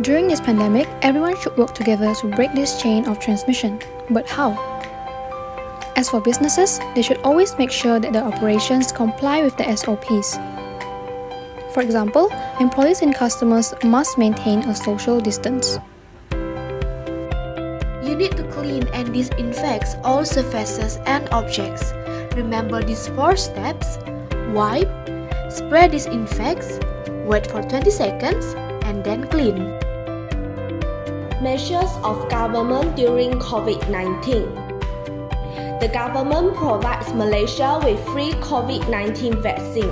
During this pandemic, everyone should work together to break this chain of transmission. But how? As for businesses, they should always make sure that their operations comply with the SOPs. For example, employees and customers must maintain a social distance. You need to clean and disinfect all surfaces and objects. Remember these 4 steps: wipe, spray disinfects, wait for 20 seconds, and then clean. Measures of government during COVID-19. The government provides Malaysia with free COVID-19 vaccine.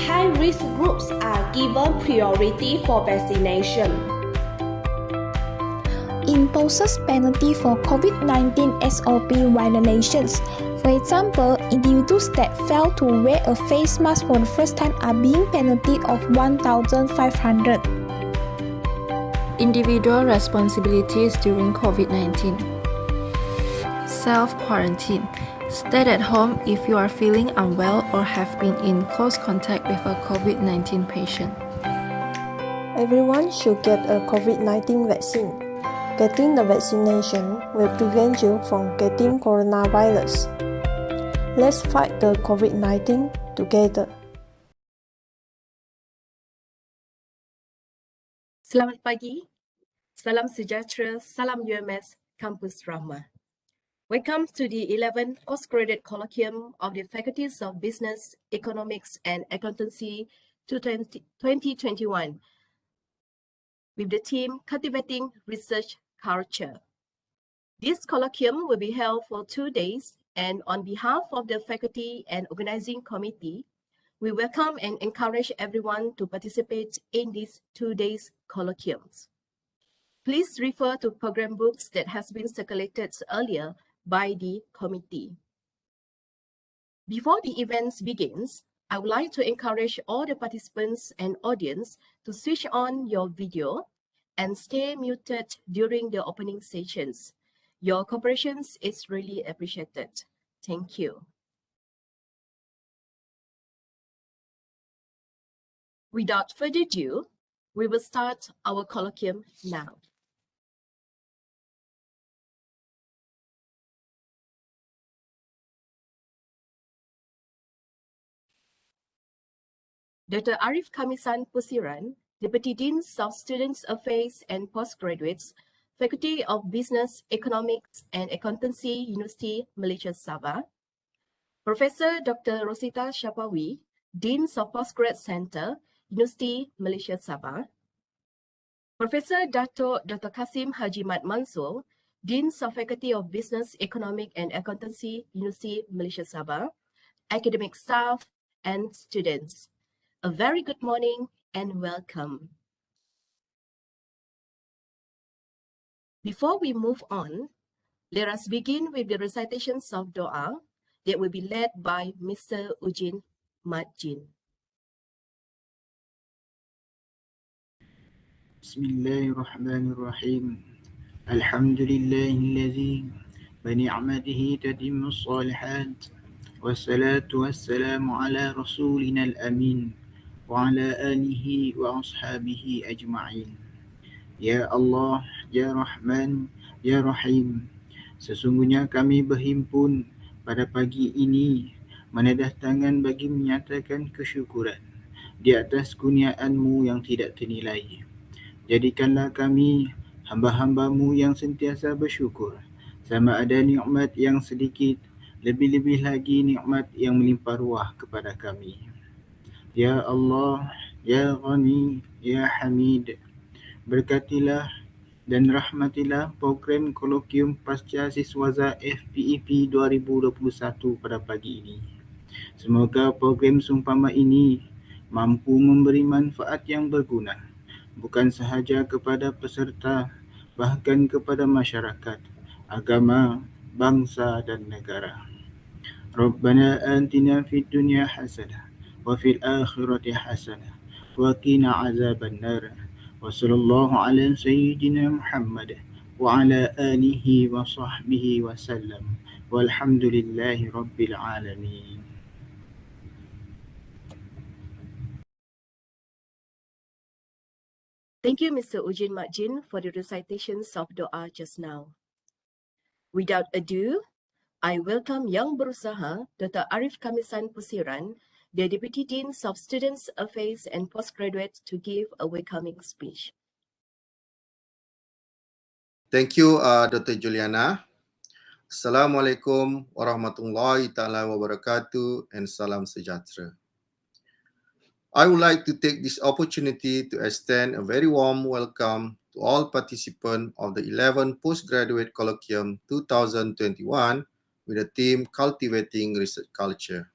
High-risk groups are given priority for vaccination. Imposes penalty for COVID-19 SOP violations. For example, individuals that fail to wear a face mask for the first time are being penalty of 1,500. Individual responsibilities during COVID-19. Self-quarantine. Stay at home if you are feeling unwell or have been in close contact with a COVID-19 patient. Everyone should get a COVID-19 vaccine. Getting the vaccination will prevent you from getting coronavirus. Let's fight the COVID-19 together. Selamat pagi, salam sejahtera, salam UMS, Kampus Rahmah. Welcome to the 11th Postgraduate Colloquium of the Faculties of Business, Economics and Accountancy 2021 with the theme Cultivating Research Culture. This colloquium will be held for 2 days, and on behalf of the faculty and organizing committee, we welcome and encourage everyone to participate in these 2 days colloquiums. Please refer to program books that has been circulated earlier by the committee. Before the events begins, I would like to encourage all the participants and audience to switch on your video and stay muted during the opening sessions. Your cooperation is really appreciated. Thank you. Without further ado, we will start our colloquium now. Dr. Arif Kamisan Pusiran, Deputy Dean of Students Affairs and Postgraduates, Faculty of Business, Economics and Accountancy, Universiti Malaysia Sabah. Professor Dr. Rosita Shapawi, Dean of Postgrad Center, Universiti Malaysia Sabah. Professor Dr. Kasim Haji Mat Mansur, Dean of Faculty of Business, Economic and Accountancy, Universiti Malaysia Sabah, academic staff and students. A very good morning and welcome. Before we move on, let us begin with the recitations of Doa that will be led by Mr. Ujin Madjin. Bismillahirrahmanirrahim. Alhamdulillahillazi bini'amatihi tatimmu salihat. Wassalatu wassalamu ala rasulina al-amin wa ala alihi wa ashabihi ajma'in. Ya Allah, Ya Rahman, Ya Rahim. Sesungguhnya kami berhimpun pada pagi ini menadah tangan bagi menyatakan kesyukuran di atas kurniaan-Mu yang tidak ternilai. Jadikanlah kami hamba-hamba-Mu yang sentiasa bersyukur sama ada nikmat yang sedikit, lebih-lebih lagi nikmat yang melimpah ruah kepada kami. Ya Allah, Ya Ghani, Ya Hamid, berkatilah dan rahmatilah program Colloquium Pasca Siswaza FPEP 2021 pada pagi ini. Semoga program seumpama ini mampu memberi manfaat yang berguna, bukan sahaja kepada peserta, bahkan kepada masyarakat, agama, bangsa dan negara. Rabbana atina fid dunya hasanah wa fil akhirati hasanah wa qina azaban nar. Wa sallallahu ala sayyidina Muhammad wa ala alihi wa sahbihi wa sallam. Walhamdulillahi rabbil alamin. Thank you, Mr. Ujin Makjin, for the recitations of Doa just now. Without ado, I welcome Yang Berusaha, Dr. Arif Kamisan Pusiran, the Deputy Dean of Students Affairs and Postgraduate, to give a welcoming speech. Thank you, Dr. Juliana. Assalamualaikum warahmatullahi taala wabarakatuh and salam sejahtera. I would like to take this opportunity to extend a very warm welcome to all participants of the 11th Postgraduate Colloquium 2021 with the theme Cultivating Research Culture.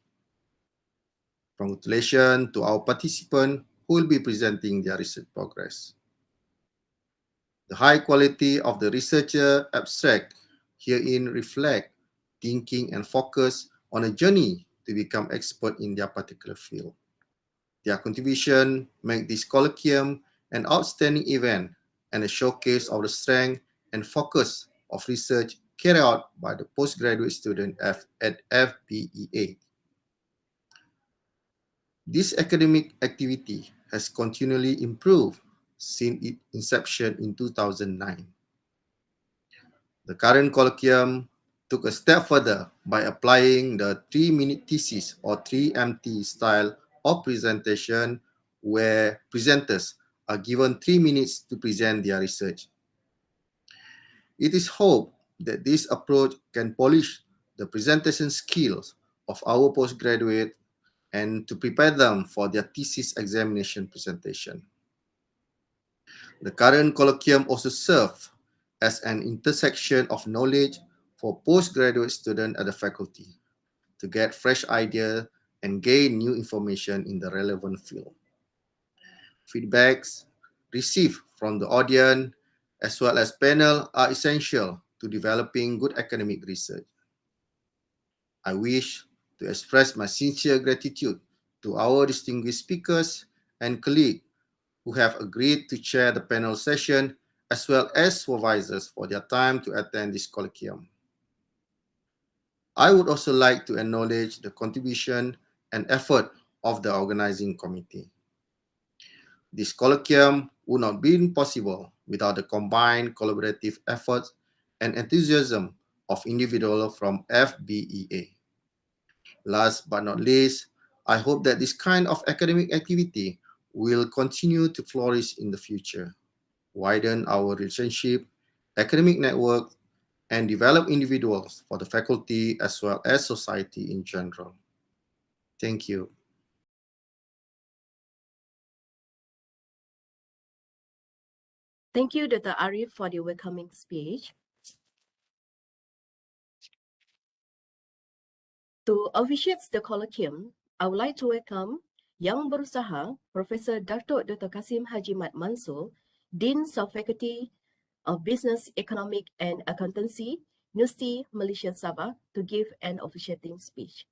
Congratulations to our participants who will be presenting their research progress. The high quality of the researcher abstract herein reflect thinking and focus on a journey to become expert in their particular field. Their contribution make this colloquium an outstanding event and a showcase of the strength and focus of research carried out by the postgraduate student at FBEA. This academic activity has continually improved since its inception in 2009. The current colloquium took a step further by applying the 3-minute thesis or 3MT style of presentation, where presenters are given 3 minutes to present their research. It is hoped that this approach can polish the presentation skills of our postgraduate and to prepare them for their thesis examination presentation. The current colloquium also serves as an intersection of knowledge for postgraduate students at the faculty to get fresh ideas and gain new information in the relevant field. Feedbacks received from the audience as well as panel are essential to developing good academic research. I wish to express my sincere gratitude to our distinguished speakers and colleagues who have agreed to chair the panel session, as well as supervisors for their time to attend this colloquium. I would also like to acknowledge the contribution and effort of the organizing committee. This colloquium would not be possible without the combined collaborative efforts and enthusiasm of individuals from FBEA. Last but not least, I hope that this kind of academic activity will continue to flourish in the future, widen our relationship, academic network, and develop individuals for the faculty as well as society in general. Thank you. Thank you, Dr. Arif, for the welcoming speech. To officiate the colloquium, I would like to welcome Yang Berusaha, Professor Dr. Kasim Haji Mat Mansur, Dean of Faculty of Business, Economic and Accountancy, Universiti Malaysia Sabah, to give an officiating speech.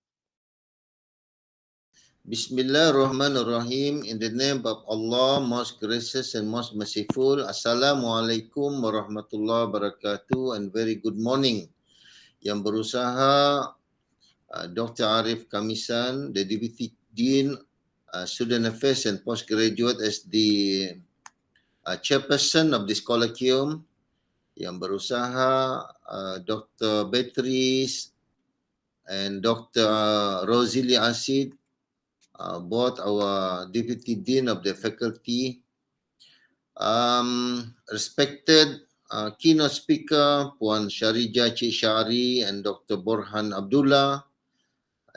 Bismillahirrahmanirrahim. In the name of Allah, most gracious and most merciful. Assalamualaikum warahmatullahi wabarakatuh and very good morning. Yang berusaha Dr. Arif Kamisan, the Deputy Dean, Student Affairs and Postgraduate, as the chairperson of this colloquium. Yang berusaha Dr. Beatrice and Dr. Rosili Asid, both our Deputy Dean of the faculty. Respected keynote speaker, Puan Sharija Cik Syari and Dr. Borhan Abdullah,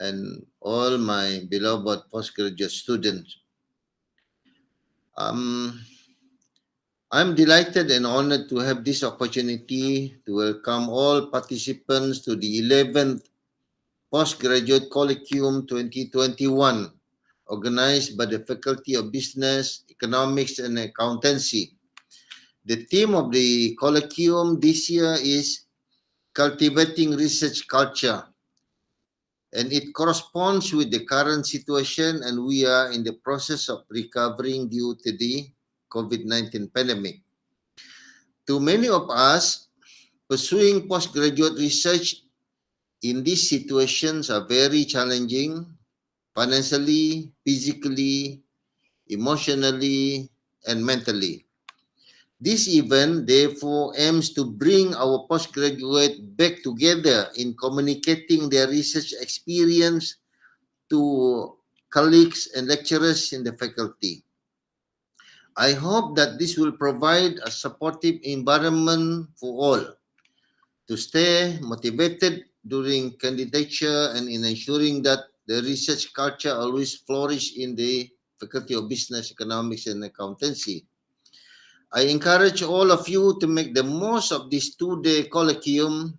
and all my beloved postgraduate students. I'm delighted and honored to have this opportunity to welcome all participants to the 11th Postgraduate Colloquium 2021, organized by the Faculty of Business, Economics and Accountancy. The theme of the colloquium this year is Cultivating Research Culture, and it corresponds with the current situation, and we are in the process of recovering due to the COVID-19 pandemic. To many of us, pursuing postgraduate research in these situations are very challenging, financially, physically, emotionally, and mentally. This event therefore aims to bring our postgraduate back together in communicating their research experience to colleagues and lecturers in the faculty. I hope that this will provide a supportive environment for all to stay motivated during candidature and in ensuring that the research culture always flourish in the Faculty of Business, Economics and Accountancy. I encourage all of you to make the most of this two-day colloquium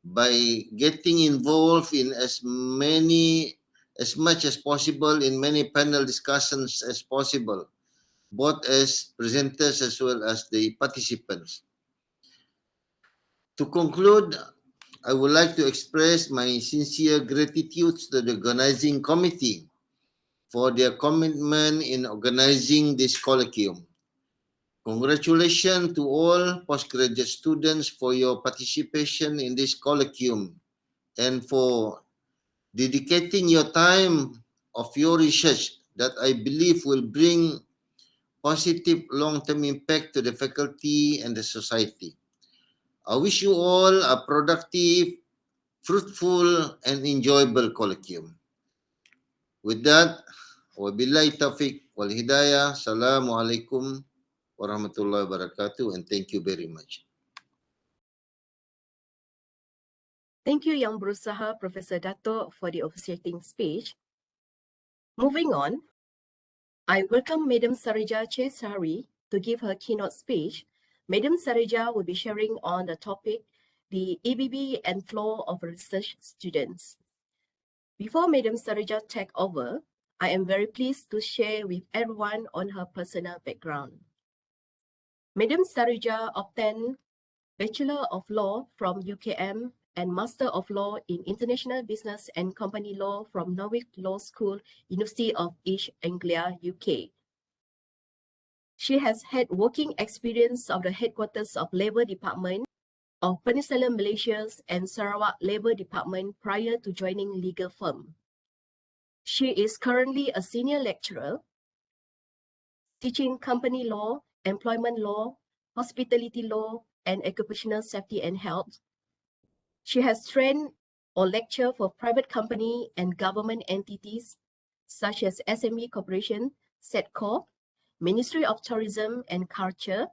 by getting involved in as much as possible in many panel discussions as possible, both as presenters as well as the participants. To conclude, I would like to express my sincere gratitude to the organizing committee for their commitment in organizing this colloquium. Congratulations to all postgraduate students for your participation in this colloquium and for dedicating your time of your research that I believe will bring positive long-term impact to the faculty and the society. I wish you all a productive, fruitful, and enjoyable colloquium. With that, wabillahi taufiq wal hidayah. Assalamualaikum warahmatullahi wabarakatuh, and thank you very much. Thank you, Yang Berusaha, Professor Dato, for the officiating speech. Moving on, I welcome Madam Sarija Chesari to give her keynote speech. Madam Sarija will be sharing on the topic, the EBB and flow of research students. Before Madam Sarija take over, I am very pleased to share with everyone on her personal background. Madam Sarija obtained Bachelor of Law from UKM and Master of Law in International Business and Company Law from Norwich Law School, University of East Anglia, UK. She has had working experience of the headquarters of Labour Department of Peninsular Malaysia and Sarawak Labour Department prior to joining legal firm. She is currently a senior lecturer teaching company law, employment law, hospitality law, and occupational safety and health. She has trained or lectured for private company and government entities such as SME Corporation, SETCO, Ministry of Tourism and Culture,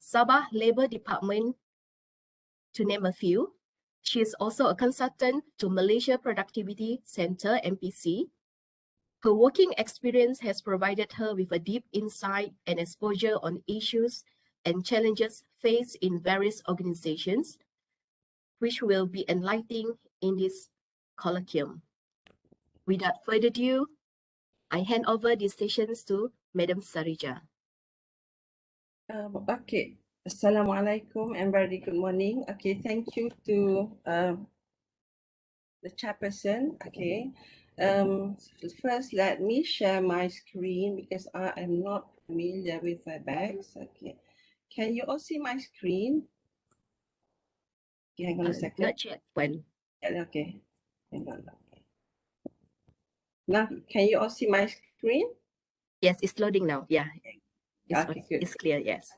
Sabah Labour Department, to name a few. She is also a consultant to Malaysia Productivity Centre, MPC. Her working experience has provided her with a deep insight and exposure on issues and challenges faced in various organizations, which will be enlightening in this colloquium. Without further ado, I hand over these sessions to Madam Sarija. Okay, Assalamualaikum and very good morning. Okay, thank you to the chairperson. Okay, first let me share my screen because I am not familiar with Webex. Okay, can you all see my screen? Okay, hang on a second. Not yet, when? Okay, hang on. Okay. Now, can you all see my screen? Yes, it's loading now. Yeah, Okay, good. It's clear, yes.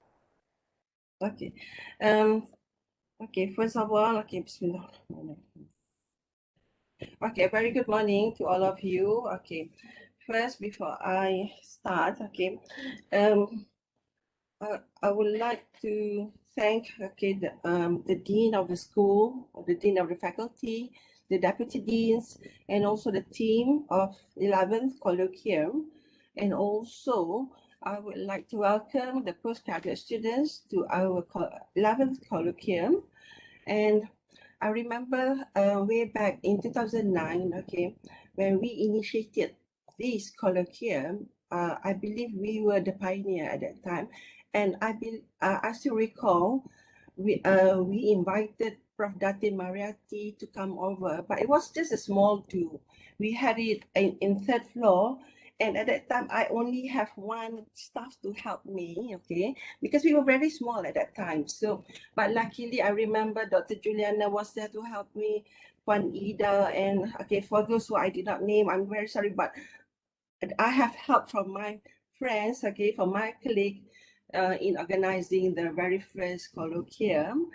Okay, okay, first of all, okay, bismillah. Okay, very good morning to all of you. Okay, first, before I start, okay, I would like to thank, okay, the dean of the school, the dean of the faculty, the deputy deans, and also the team of 11th Colloquium, and also I would like to welcome the postgraduate students to our 11th Colloquium. And I remember way back in 2009, okay, when we initiated this colloquium, I believe we were the pioneer at that time. And I still recall we invited Prof. Datin Mariati to come over, but it was just a small do. We had it in third floor. And at that time, I only have one staff to help me, okay, because we were very small at that time. So, but luckily, I remember Dr. Juliana was there to help me, Puan Ida, and okay, for those who I did not name, I'm very sorry, but I have help from my friends, okay, from my colleague, in organizing the very first colloquium.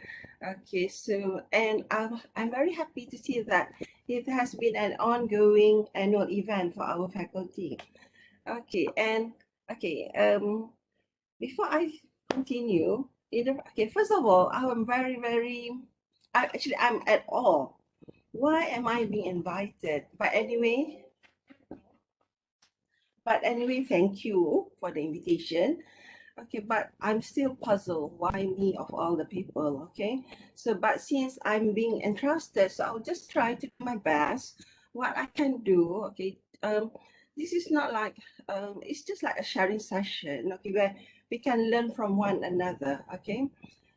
Okay, so, and I'm very happy to see that it has been an ongoing annual event for our faculty. Okay, and okay, before I continue, okay, first of all, I'm I'm at awe. Why am I being invited? But anyway, thank you for the invitation. Okay, but I'm still puzzled. Why me of all the people? Okay, so but since I'm being entrusted, so I'll just try to do my best. What I can do, okay. This is not like it's just like a sharing session, okay, where we can learn from one another. Okay,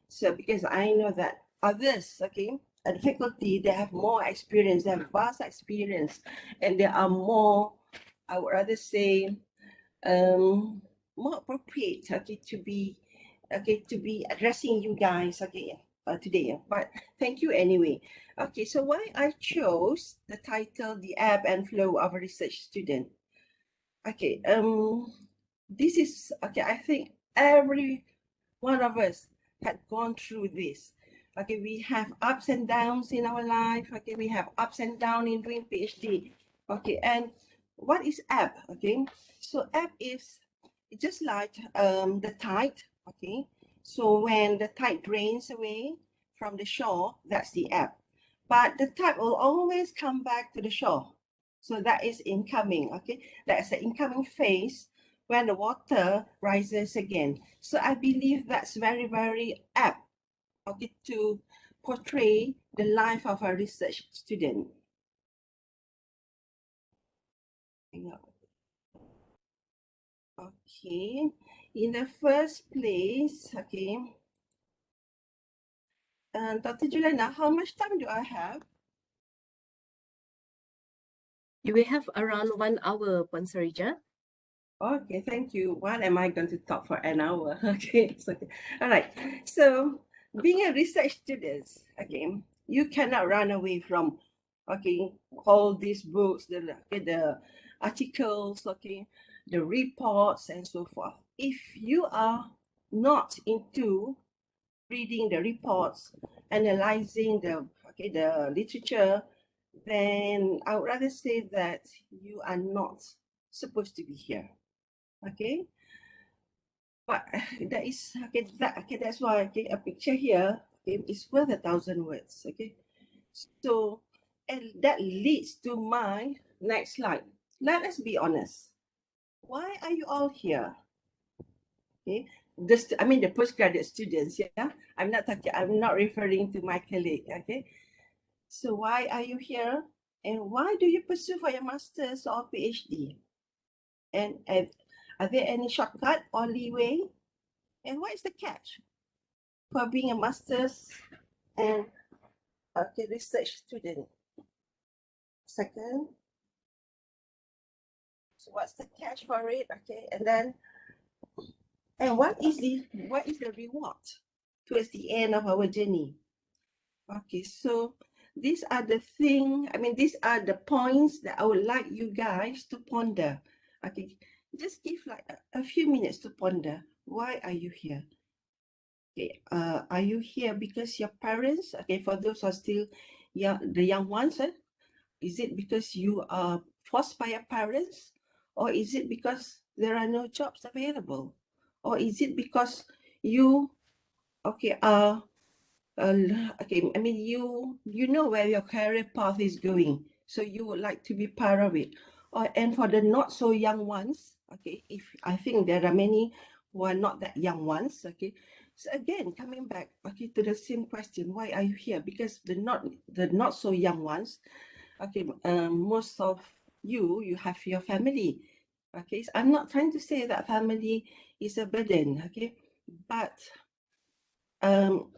so because I know that others, okay, at the faculty, they have more experience, they have vast experience, and they are more, I would rather say, more appropriate, okay, to be addressing you guys, okay, today. But thank you anyway. Okay, so why I chose the title "The Ebb and Flow of a Research Student." Okay, this is okay. I think every one of us had gone through this. Okay, we have ups and downs in our life. Okay, we have ups and downs in doing PhD. Okay, and what is ebb? Okay, so ebb is just like the tide. Okay, so when the tide drains away from the shore, that's the ebb. But the tide will always come back to the shore. So that is incoming. Okay, that's the incoming phase when the water rises again. So I believe that's very, very apt, okay, to portray the life of a research student. Okay, in the first place, okay, Dr. Juliana, how much time do I have? You will have around 1 hour, Puan Sarija. Okay, thank you. What am I going to talk for an hour? Okay, so, all right. So, being a research student, okay, you cannot run away from, okay, all these books, the articles, okay, the reports, and so forth. If you are not into reading the reports, analyzing the literature, then I would rather say that you are not supposed to be here. Okay, but that is okay. That's why a picture here, okay, is worth 1,000 words. Okay, so and that leads to my next slide. Let us be honest. Why are you all here? Okay, the postgraduate students. Yeah, I'm not referring to my colleague. Okay, so why are you here? And why do you pursue for your master's or PhD? And are there any shortcut or leeway? And what is the catch for being a master's and research student? Second, so what's the catch for it? Okay, and what is the reward towards the end of our journey? Okay, so these are these are the points that I would like you guys to ponder. Okay, just give like a few minutes to ponder. Why are you here? Okay, are you here because your parents, okay, for those who are still young, the young ones, is it because you are forced by your parents? Or is it because there are no jobs available? Or is it because you, okay, okay, I mean, you know where your career path is going, so you would like to be part of it. And for the not so young ones, okay, if I think there are many who are not that young ones, okay. So again, coming back, okay, to the same question, why are you here? Because the not so young ones, okay, most of you have your family, okay. So I'm not trying to say that family is a burden, okay, but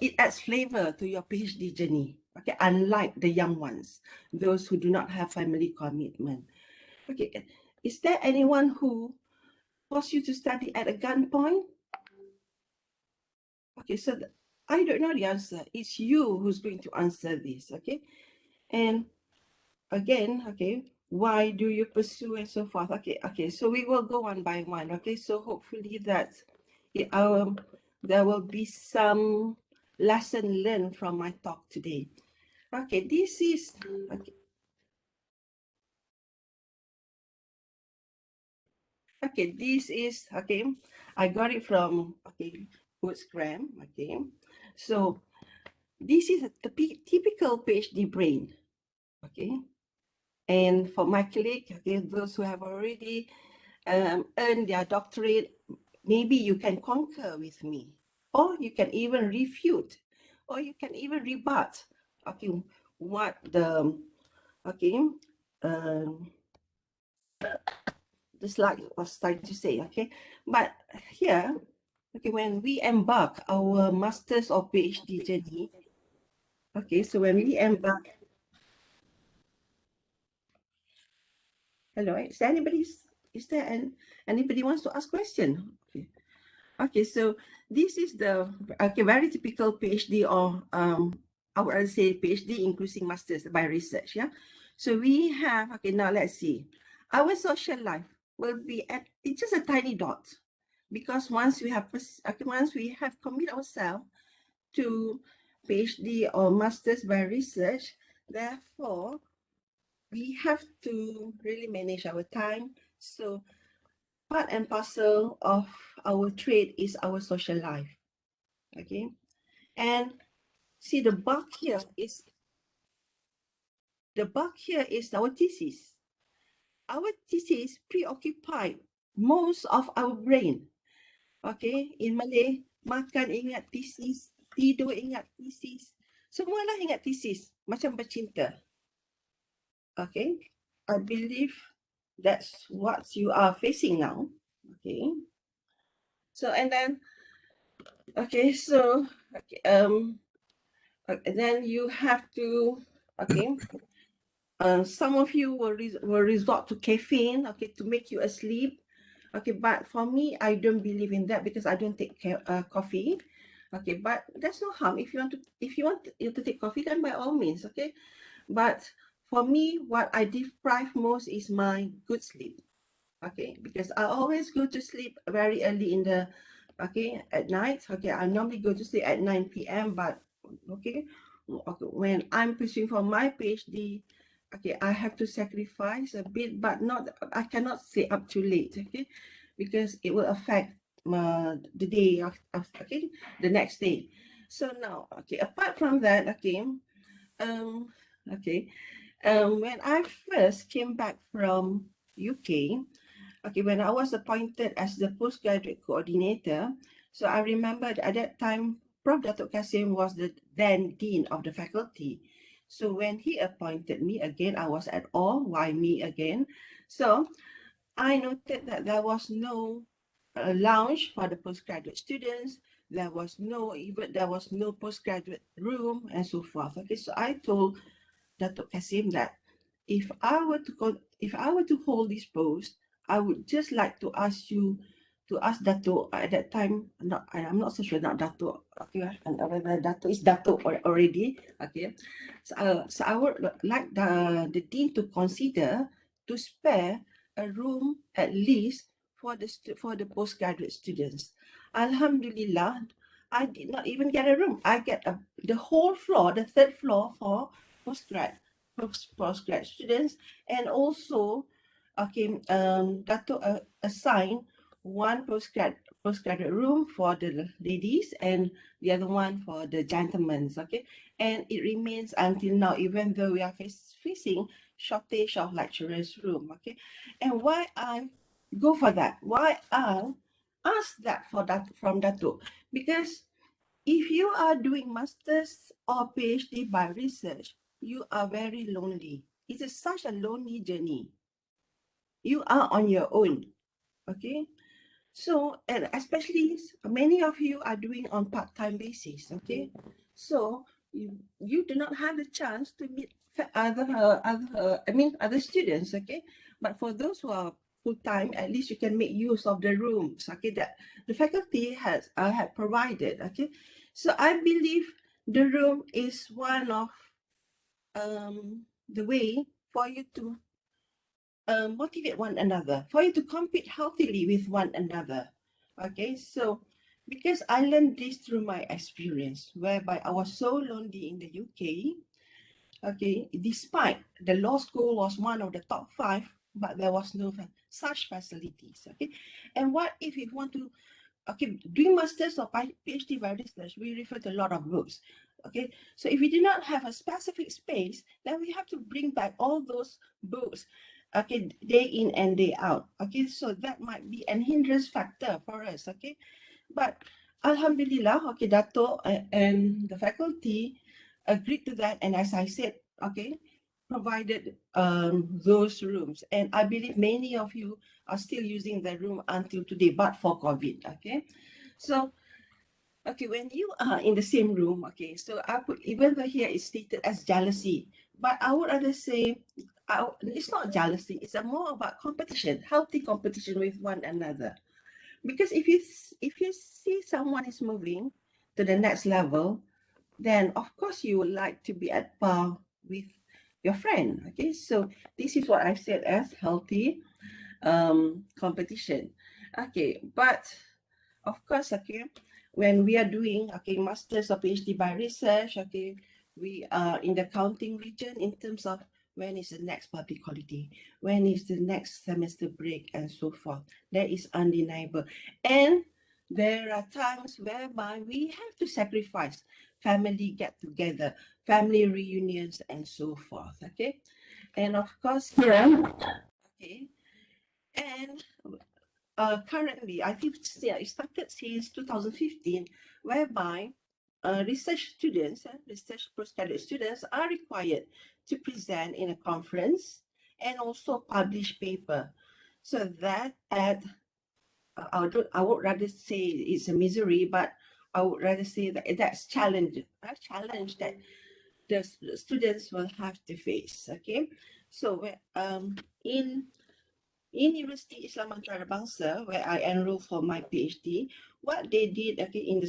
it adds flavor to your PhD journey, okay, unlike the young ones, those who do not have family commitment. Okay, is there anyone who forced you to study at a gunpoint? Okay, so I don't know the answer. It's you who's going to answer this, okay? And again, okay, why do you pursue and so forth? Okay, so we will go one by one, okay? So hopefully that there will be some lesson learned from my talk today. Okay, this is okay. Okay, this is okay. I got it from Postgram. Okay, so this is a typical PhD brain. Okay, and for my colleague, okay, those who have already earned their doctorate, maybe you can concur with me, or you can even refute, or you can even rebut. Okay, what the the slide was trying to say. Okay, but here, okay, when we embark our master's or PhD journey, okay, so when we embark, hello, is there anybody wants to ask question? Okay. Okay, so this is the very typical PhD or I would say PhD including masters by research. Yeah, so we have now let's see, our social life will be at it's just a tiny dot, because once we have committed ourselves to PhD or masters by research, therefore we have to really manage our time. So part and parcel of our trade is our social life. Okay, and see the bulk here is our thesis. Our thesis preoccupied most of our brain. Okay, in Malay, makan ingat thesis, tidur ingat thesis, semualah ingat thesis, macam bercinta. Okay, I believe that's what you are facing now. Okay, so and then then you have to some of you will resort to caffeine to make you asleep. Okay, but for me, I don't believe in that because I don't take coffee. Okay, but there's no harm if you want to take coffee, then by all means. Okay, but for me, what I deprive most is my good sleep. Okay, because I always go to sleep very early in the at night. Okay, I normally go to sleep at 9 p.m. But when I'm pursuing for my PhD, I have to sacrifice a bit, but I cannot stay up too late. Okay, because it will affect the day of the next day. So now, apart from that, when I first came back from UK, when I was appointed as the postgraduate coordinator, so I remember at that time, Prof. Datuk Kasim was the then dean of the faculty. So when he appointed me again, I was at awe. Why me again? So I noted that there was no lounge for the postgraduate students. There was no postgraduate room and so forth. Okay, so I told Datuk Kasim that if I were to hold this post, I would just like to ask Datuk at that time. I'm not so sure, not Datuk. Okay, and whether Datuk is Datuk already. Okay, so I would like the dean to consider to spare a room at least for the postgraduate students. Alhamdulillah, I did not even get a room. I get the whole floor, the third floor for postgrad students, and also Dato assign one postgraduate room for the ladies and the other one for the gentlemen. Okay, and it remains until now, even though we are facing shortage of lecturers room. Okay, and why I go for that? Why I ask that from Dato? Because if you are doing masters or PhD by research, you are very lonely. It is such a lonely journey. You are on your own. Okay. So, and especially many of you are doing on part-time basis. Okay. So you do not have the chance to meet other students. Okay. But for those who are full-time, at least you can make use of the rooms. Okay. That the faculty have provided. Okay. So I believe the room is one of the way for you to motivate one another, for you to compete healthily with one another. Okay, so Because I learned this through my experience, whereby I was so lonely in the UK. Okay, despite the law school was one of the top 5, but there was no such facilities. Okay, and what if you want to, okay, doing masters or PhD by research, we refer to a lot of books. Okay, so if we do not have a specific space, then we have to bring back all those books, okay, day in and day out. Okay, so that might be an hindrance factor for us. Okay, but Alhamdulillah, okay, Dato and the faculty agreed to that, and as I said, okay, provided those rooms, and I believe many of you are still using the room until today, but for COVID. Okay, so okay, when you are in the same room, okay, so I put, even though here it's stated as jealousy, but I would rather say it's not jealousy, it's more about competition, healthy competition with one another. Because if you see someone is moving to the next level, then of course you would like to be at par with your friend. Okay, so this is what I said as healthy competition. Okay, but of course, okay, when we are doing masters or PhD by research, okay, we are in the counting region in terms of when is the next public holiday, when is the next semester break, and so forth. That is undeniable. And there are times whereby we have to sacrifice family get together, family reunions, and so forth. Okay, and of course, okay, and currently, I think it started since 2015, whereby research students, research postgraduate students are required to present in a conference and also publish paper. So that I would rather say it's a misery, but I would rather say that that's a challenge that the students will have to face. Okay, so in Universiti Islam Antarabangsa, where I enrolled for my PhD, what they did, okay, in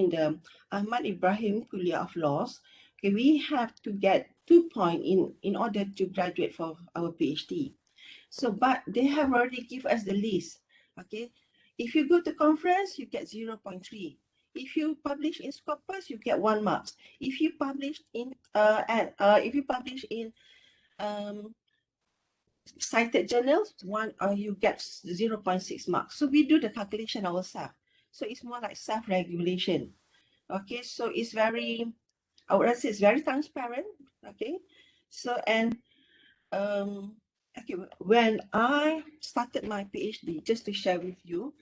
the Ahmad Ibrahim Kuliah of Laws, okay, we have to get 2 points in order to graduate for our PhD. So, but they have already given us the list. Okay, if you go to conference, you get 0.3. If you publish in Scopus, you get 1 mark. If you publish in cited journals, you get 0.6 marks. So we do the calculation ourselves. So it's more like self-regulation. Okay, so it's very, I would say it's very transparent. Okay, so and okay, when I started my PhD, just to share with you,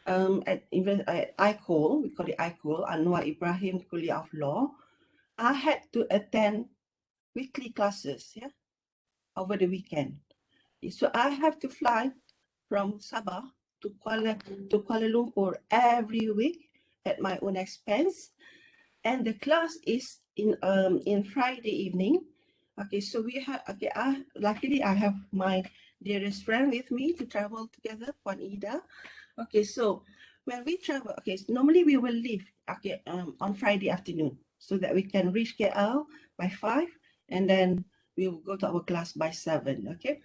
at ICOL, we call it ICOL, Anwar Ibrahim Kuliah of Law, I had to attend weekly classes, yeah, over the weekend. So I have to fly from Sabah to Kuala Lumpur every week at my own expense, and the class is in Friday evening. Okay, so we have luckily I have my dearest friend with me to travel together, Puan Ida. Okay, so when we travel, okay, so normally we will leave on Friday afternoon so that we can reach KL by 5, and then we will go to our class by 7. Okay,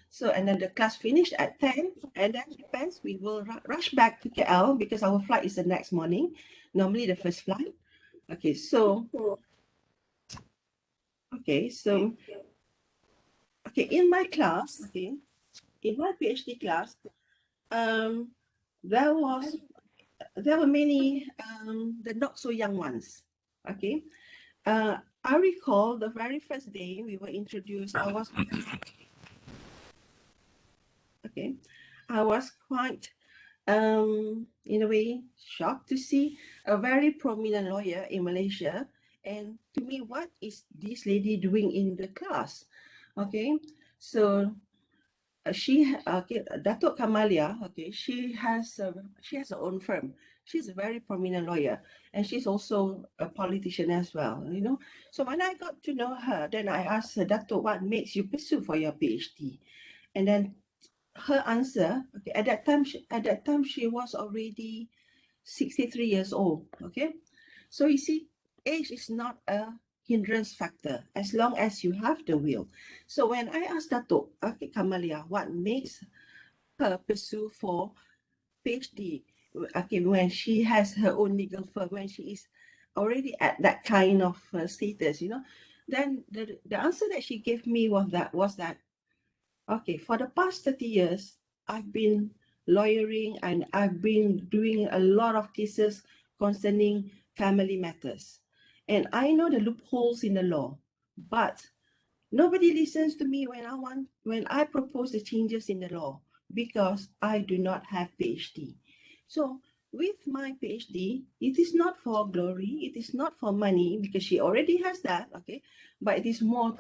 so and then the class finished at 10, and then depends, we will rush back to KL because our flight is the next morning, normally the first flight. Okay, so in my class, in my PhD class, there were many the not so young ones. Okay, I recall the very first day we were introduced, I was quite in a way shocked to see a very prominent lawyer in Malaysia, and to me, what is this lady doing in the class? Okay, so Datuk Kamalia, she has her own firm. She's a very prominent lawyer, and she's also a politician as well, you know. So when I got to know her, then I asked her, Datuk, what makes you pursue for your PhD? And then her answer, at that time she was already 63 years old. Okay, so you see, age is not a hindrance factor as long as you have the will. So when I asked Datuk Kamalia what makes her pursue for PhD, okay, when she has her own legal firm, when she is already at that kind of status, you know, then the answer that she gave me was that okay, for the past 30 years, I've been lawyering and I've been doing a lot of cases concerning family matters. And I know the loopholes in the law, but nobody listens to me when I propose the changes in the law because I do not have PhD. So with my PhD, it is not for glory, it is not for money because she already has that, okay? But it is more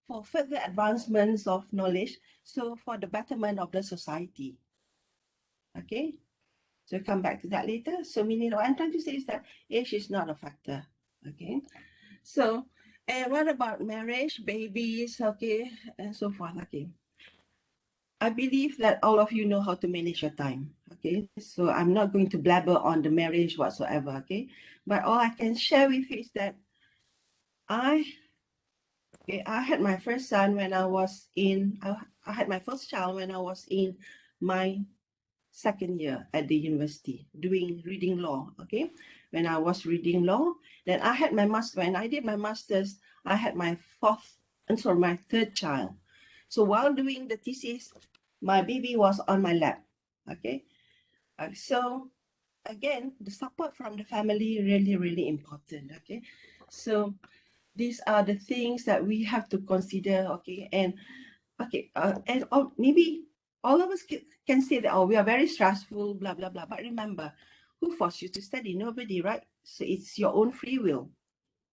for further advancements of knowledge, so for the betterment of the society. Okay? So come back to that later. So meaning what I'm trying to say is that age is not a factor. Okay. So and what about marriage, babies, okay, and so forth. Okay. I believe that all of you know how to manage your time. Okay. So I'm not going to blabber on the marriage whatsoever. Okay. But all I can share with you is that I had my first son when I was in I had my first child when I was in my second year at the university doing reading law. Okay, when I was reading law, then I had my master. When I did my masters, I had my my third child. So while doing the thesis, my baby was on my lap. Okay, so again, the support from the family really important. Okay, so these are the things that we have to consider. Okay, and maybe all of us can say that, oh, we are very stressful, blah, blah, blah. But remember, who forced you to study? Nobody, right? So it's your own free will.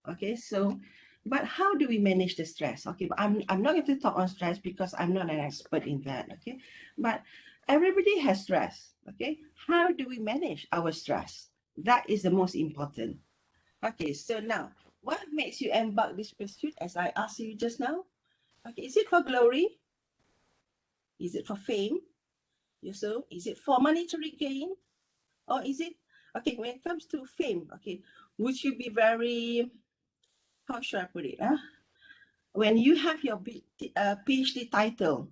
Okay, so, but how do we manage the stress? Okay, but I'm not going to talk on stress because I'm not an expert in that. Okay, but everybody has stress. Okay, how do we manage our stress? That is the most important. Okay, so now, what makes you embark this pursuit as I asked you just now? Okay, is it for glory? Is it for fame? So is it for monetary gain? Or is it, okay, when it comes to fame, okay, would you be very, how should I put it? When you have your PhD title,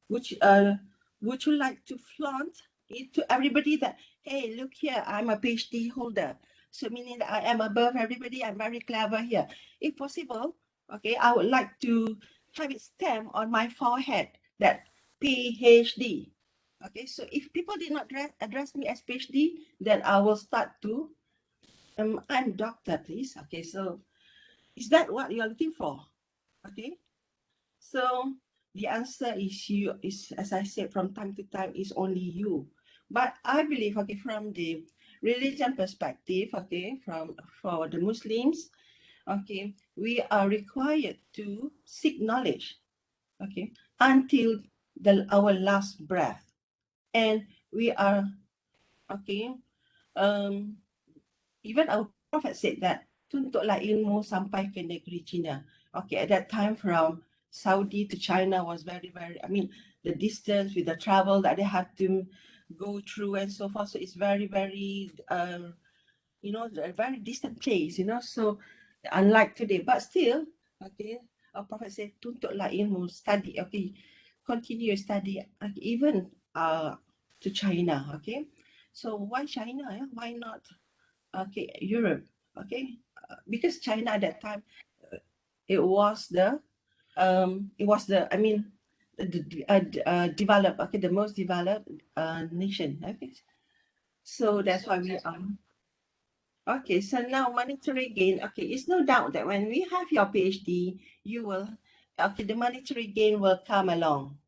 would you like to flaunt it to everybody that, hey, look here, I'm a PhD holder. So meaning that I am above everybody, I'm very clever here. If possible, okay, I would like to have it stamped on my forehead that PhD. Okay, so if people did not address me as PhD, then I will start to, I'm doctor, please. Okay, so is that what you're looking for? Okay, so the answer is, as I said, from time to time, is only you. But I believe, okay, from the religion perspective, okay, for the Muslims, okay, we are required to seek knowledge, okay, until our last breath. And we are, okay, even our prophet said that, tuntutlah ilmu sampai ke negeri China. Okay, at that time from Saudi to China was very, I mean, the distance with the travel that they had to go through and so forth. So it's very, you know, a very distant place, you know, so unlike today, but still, okay, our prophet said, tuntutlah ilmu, study, okay, continue study, even to China, okay. So why China? Why not, okay, Europe? Okay, because China at that time, it was the, I mean, developed, okay, the most developed nation. Okay, so that's why we are. Okay, so now monetary gain. Okay, it's no doubt that when we have your PhD, you will, okay, the monetary gain will come along.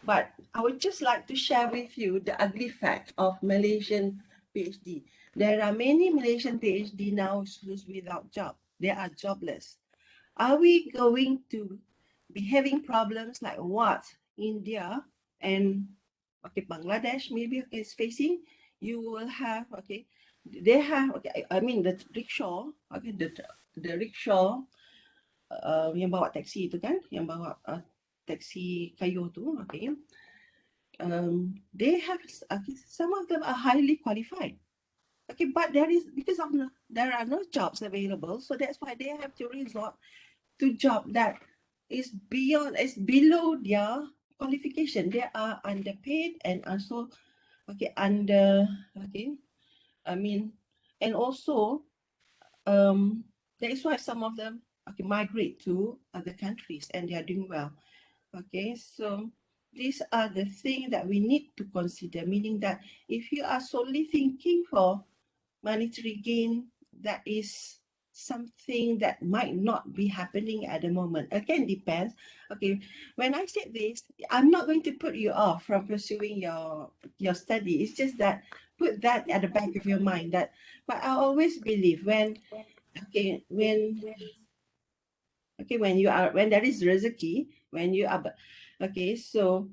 But I would just like to share with you the ugly fact of Malaysian PhD. There are many Malaysian PhD now who's without job. They are jobless. Are we going to be having problems like what India and, okay, Bangladesh maybe is facing? You will have, okay, they have, okay, I mean the rickshaw, okay, the rickshaw yang bawa taxi itu kan, yang bawa taxi kayu tu, okay, they have, okay, some of them are highly qualified. Okay, but there are no jobs available, so that's why they have to resort to job that is below their qualification. They are underpaid and also, okay, and also that is why some of them migrate to other countries and they are doing well. Okay, so these are the things that we need to consider, meaning that if you are solely thinking for monetary gain, that is something that might not be happening at the moment. Again, depends. Okay, when I said this, I'm not going to put you off from pursuing your study. It's just that put that at the back of your mind. That, but I always believe when when there is rezeki, when you are so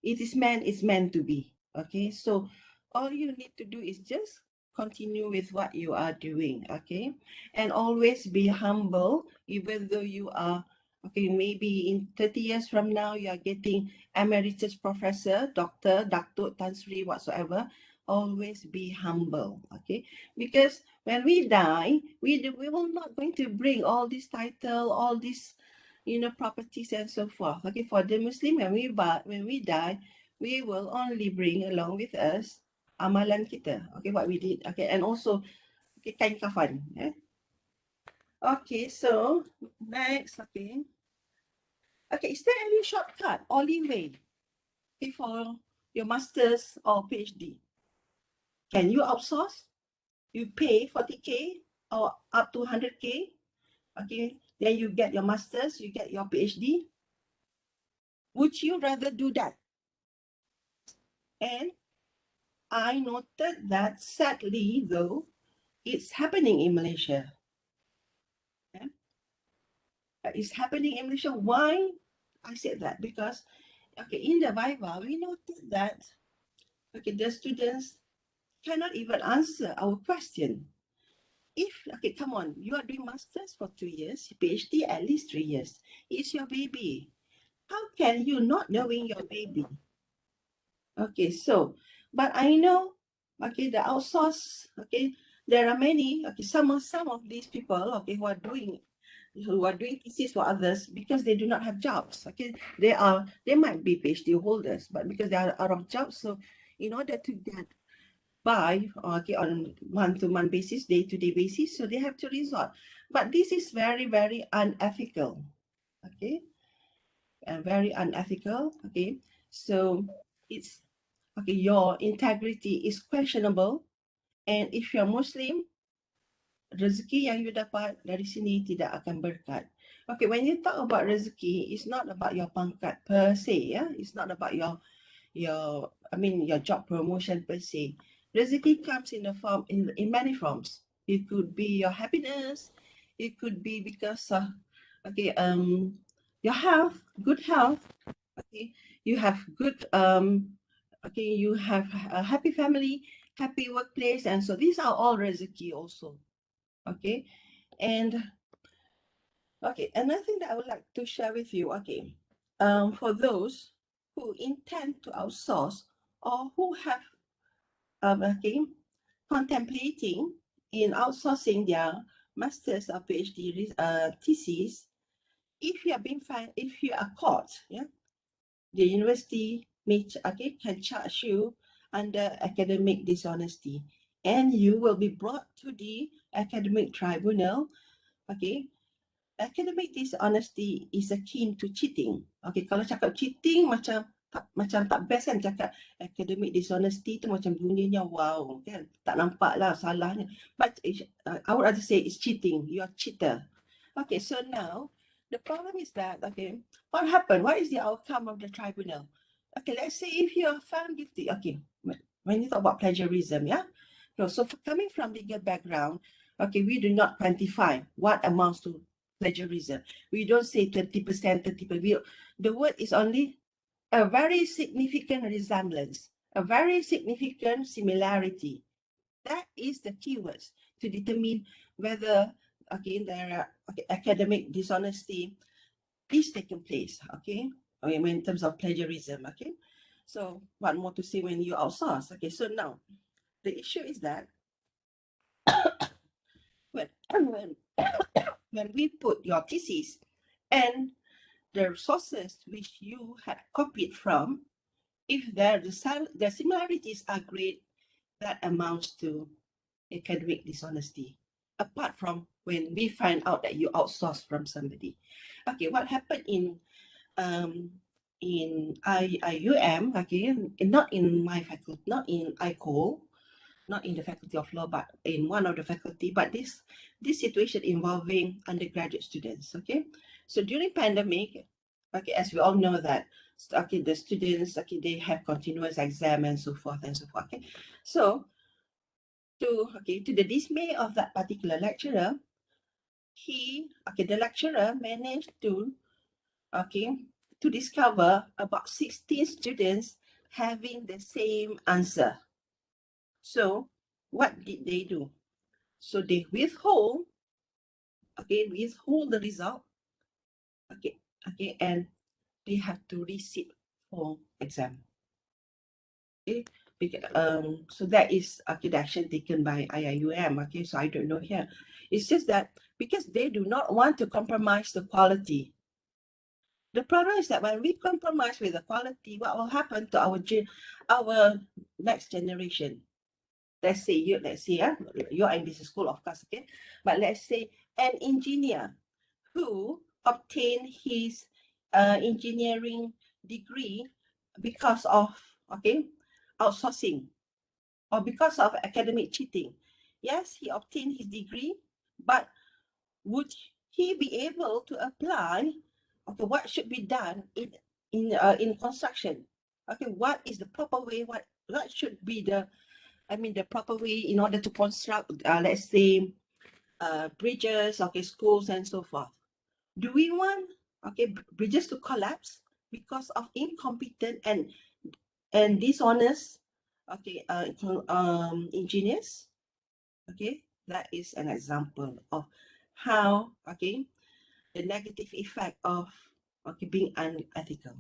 it's meant to be. Okay, so all you need to do is just continue with what you are doing. Okay, and always be humble, even though you are maybe in 30 years from now you are getting emeritus professor, doctor, Tan Sri, whatsoever. Always be humble. Okay, because when we die, we will not going to bring all this title, all these properties and so forth. Okay, for the Muslim, when we die, we will only bring along with us amalan kita. Okay, what we did. Okay, and also kain kafan. Okay, so next. Okay, is there any shortcut or leeway for your master's or PhD? Can you outsource? You pay 40K or up to 100K. Okay, then you get your master's, you get your PhD. Would you rather do that? And I noted that sadly, though, it's happening in Malaysia. It's happening in Malaysia. Why I said that? Because in the Viva, we noted that the students cannot even answer our question. If come on, you are doing masters for 2 years, PhD at least 3 years. It's your baby. How can you not knowing your baby? Okay, so, but I know, the outsource, there are many, some of these people, who are doing thesis for others because they do not have jobs. They might be PhD holders, but because they are out of jobs, so in order to get by, on month-to-month basis, day-to-day basis, so they have to resort. But this is very, very unethical. Very unethical. So it's your integrity is questionable, and if you're Muslim, rezeki yang you dapat dari sini tidak akan berkat. When you talk about rezeki, it's not about your pangkat per se, it's not about your job promotion per se. Rezeki comes in many forms. It could be your happiness, it could be because of your health, good health. You have good you have a happy family, happy workplace, and so these are all rezeki also. And another thing that I would like to share with you, for those who intend to outsource or who have contemplating in outsourcing their master's or PhD thesis, if you are caught, the university can charge you under academic dishonesty, and you will be brought to the academic tribunal. Academic dishonesty is akin to cheating. Kalau cakap cheating macam tak best kan, cakap academic dishonesty tu macam bunyinya wow kan, tak nampak lah salahnya. But I would rather say it's cheating. You are cheater. So now the problem is that what happened? What is the outcome of the tribunal? Let's say if you are found guilty. When you talk about plagiarism, so coming from legal background, we do not quantify what amounts to plagiarism. We don't say 20%, 30%. The word is only a very significant resemblance, a very significant similarity. That is the keywords to determine whether there are academic dishonesty is taking place. In terms of plagiarism. So what more to say when you outsource? So now the issue is that when we put your thesis and the resources which you had copied from, if the similarities are great, that amounts to academic dishonesty, apart from when we find out that you outsource from somebody. Okay, what happened in IUM, okay, not in my faculty, not in ICO, not in the Faculty of Law, but in one of the faculty, but this situation involving undergraduate students, okay? So during pandemic, okay, as we all know that, okay, the students, okay, they have continuous exam and so forth, okay? So, to the dismay of that particular lecturer, the lecturer managed to, to discover about 16 students having the same answer. So what did they do? So they withhold the result, and they have to resit for exam. Okay, so that is the action taken by IIUM. Okay, so I don't know here. It's just that because they do not want to compromise the quality. The problem is that when we compromise with the quality, what will happen to our next generation? Let's say you're in business school, of course, okay? But let's say an engineer who obtained his engineering degree because of outsourcing or because of academic cheating. Yes, he obtained his degree, but would he be able to apply what should be done in construction? Okay, what is the proper way? What should be the proper way in order to construct, let's say, bridges, schools and so forth. Do we want, bridges to collapse because of incompetent and dishonest, engineers? Okay, that is an example of how, the negative effect of, being unethical.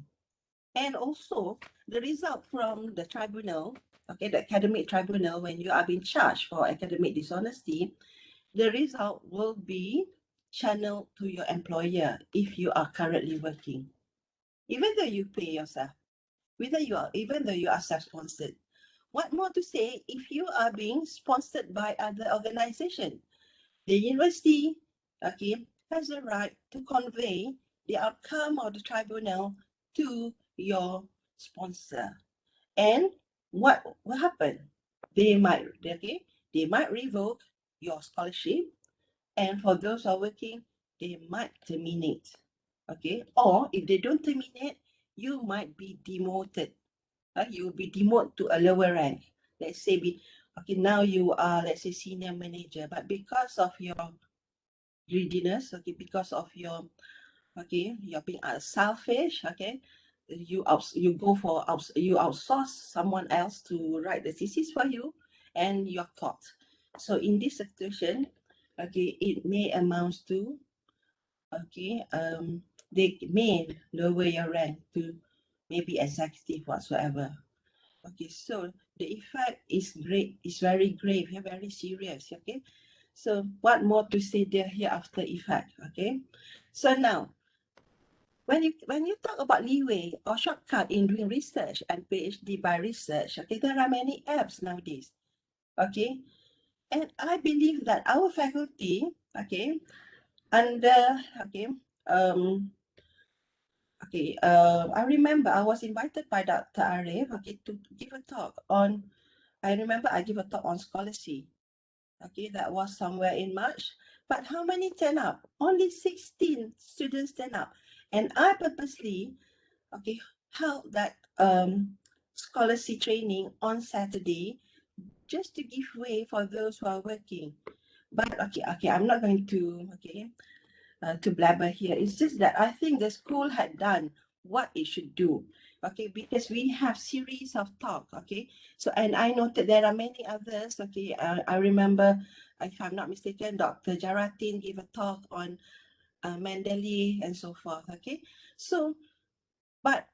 And also the result from the tribunal, the academic tribunal, when you are being charged for academic dishonesty, the result will be channeled to your employer if you are currently working. Even though you pay yourself, even though you are self-sponsored. What more to say if you are being sponsored by other organization? The university, has the right to convey the outcome of the tribunal to your sponsor. And what will happen? They might revoke your scholarship, and for those who are working, they might terminate. Okay, or if they don't terminate, you might be demoted. You will be demoted to a lower rank. Let's say now you are, let's say, senior manager, but because of your greediness, because of your you're being selfish, you outsource someone else to write the thesis for you, and you're caught. So in this situation, it may amount to they may lower your rank to maybe executive whatsoever. Okay, so the effect is very grave, very serious. Okay, so what more to say there here after effect? Okay, so now when you talk about leeway or shortcut in doing research and PhD by research, there are many apps nowadays. Okay, and I believe that our faculty, under I remember I was invited by Dr. Arif, to give a talk on. I remember I give a talk on scholarship. Okay, that was somewhere in March. But how many turn up? Only 16 students turn up, and I purposely held that scholarship training on Saturday just to give way for those who are working. But I'm not going to to blabber here. It's just that I think the school had done what it should do. Okay, because we have series of talk. Okay, so and I noted there are many others. Okay, I remember, if I'm not mistaken, Dr. Jaratin gave a talk on Mandeli and so forth. Okay, so but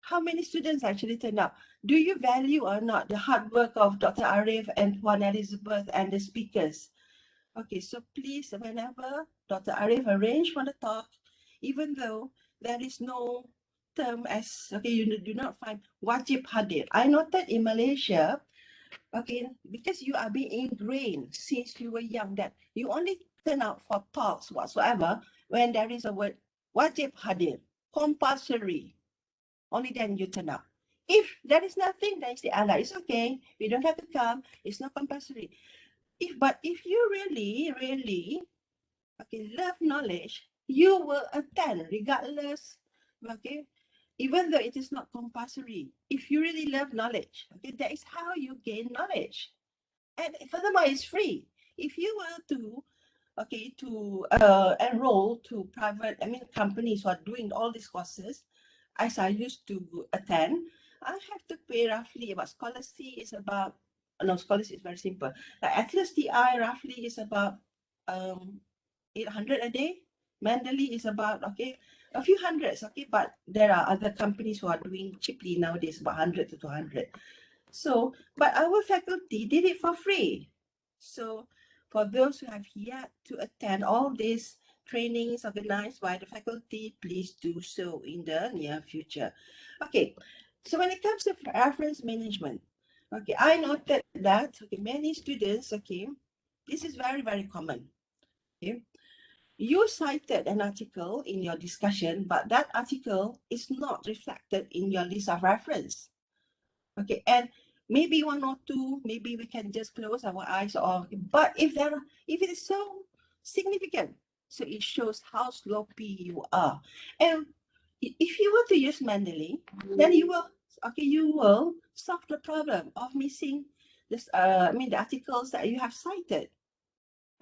how many students actually turn up? Do you value or not the hard work of Dr. Arif and Puan Elizabeth and the speakers? Okay, so please, whenever Dr. Arif arrange for the talk, even though there is no term as, you do not find wajib hadir. I noted in Malaysia, Okay, because you are being ingrained since you were young that you only turn out for talks whatsoever when there is a word wajib hadir, compulsory. Only then you turn up. If there is nothing, then you say, Allah, it's okay. We don't have to come. It's not compulsory. But if you really, really, okay, love knowledge, you will attend regardless. Okay, even though it is not compulsory. If you really love knowledge, okay, that is how you gain knowledge. And furthermore, it's free. If you were to, okay, to enroll to private, companies who are doing all these courses, as I used to attend, I have to pay roughly about scholarship is about, no, scholarship is very simple. Like Atlas TI roughly is about 800 a day. Mandalay is about, okay, a few hundreds, okay, but there are other companies who are doing cheaply nowadays, about 100 to 200. So, but our faculty did it for free. So, for those who have yet to attend all these trainings organized by the faculty, please do so in the near future. Okay, so when it comes to reference management, okay, I noted that, okay, many students, okay, this is very, very common. Okay, you cited an article in your discussion, but that article is not reflected in your list of reference. Okay, and maybe one or two, maybe we can just close our eyes, or but if it is so significant, so it shows how sloppy you are. And if you were to use manually, then you will solve the problem of missing this the articles that you have cited.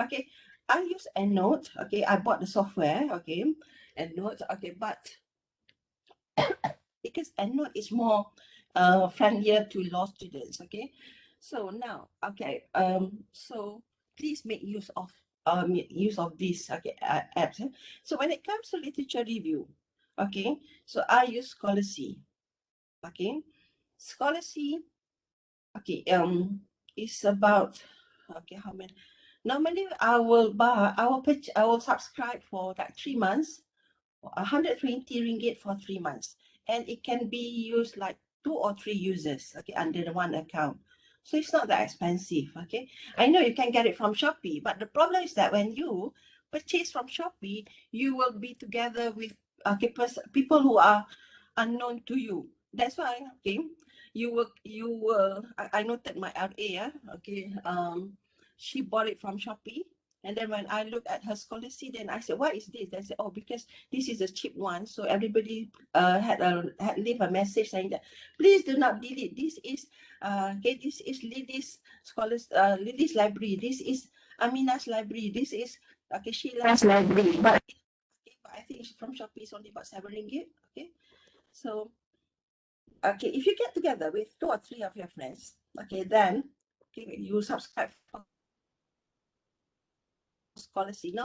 Okay, I use EndNote. Okay, I bought the software. Okay, EndNote. Okay, but because EndNote is more friendlier to law students. Okay, so now, okay, so please make use of this, okay, apps. So when it comes to literature review, okay, so I use Scholarly. Okay, Scholarly, okay, is about, okay, how many? Normally, I will subscribe for like 3 months, 120 ringgit for 3 months, and it can be used like 2 or 3 users, okay, under the one account. So it's not that expensive. Okay, I know you can get it from Shopee, but the problem is that when you purchase from Shopee, you will be together with, okay, people who are unknown to you. That's why, okay, you will I noted my RA, okay, she bought it from Shopee. And then when I look at her scholarship, then I said, what is this? They said, oh, because this is a cheap one. So everybody had leave a message saying that, please do not delete. This is okay, this is Lily's Lily's library. This is Amina's library. This is, okay, Sheila's library. But, okay, but I think from Shopee it's only about 7 ringgit. Okay. So, okay, if you get together with 2 or 3 of your friends, okay, then, okay, you subscribe for scholarship. Now,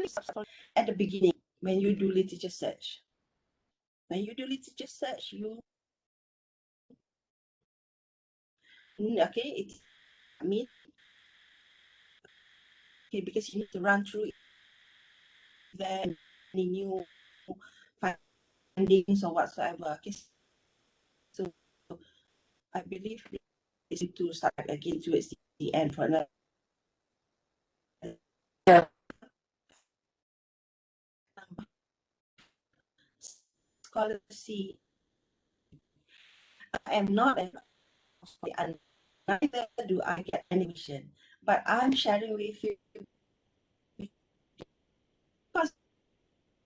at the beginning, when you do literature search. When you do literature search, you, okay, it's me, okay, because you need to run through there any new findings or whatsoever. Okay, so I believe this is to start again towards the end for another. Scholarship, I am not an, and neither do I get animation, but I'm sharing with you because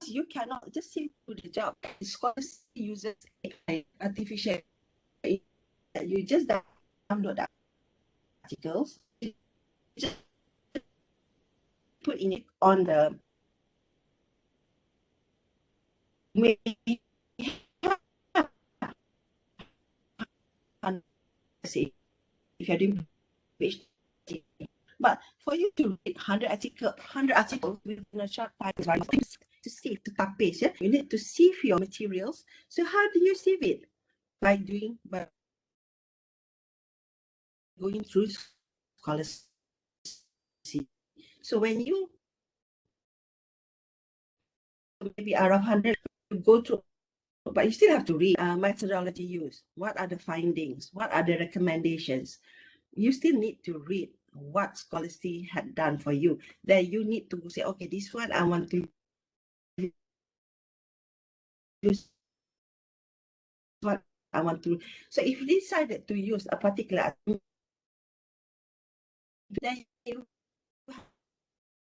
you cannot just simply do the job. Scholarship uses AI, artificial, you just download the articles, you just put in it on the say if you're doing PhD. But for you to read 100 articles within a short time is very things to save, to paste, yeah? You need to sieve your materials. So how do you sieve it? By going through scholarship. So when you, maybe out of 100, you go through, but you still have to read methodology used. What are the findings? What are the recommendations? you still need to read what Scholastic had done for you. Then you need to say, okay, this one I want to use what I want to. So if you decided to use a particular, then you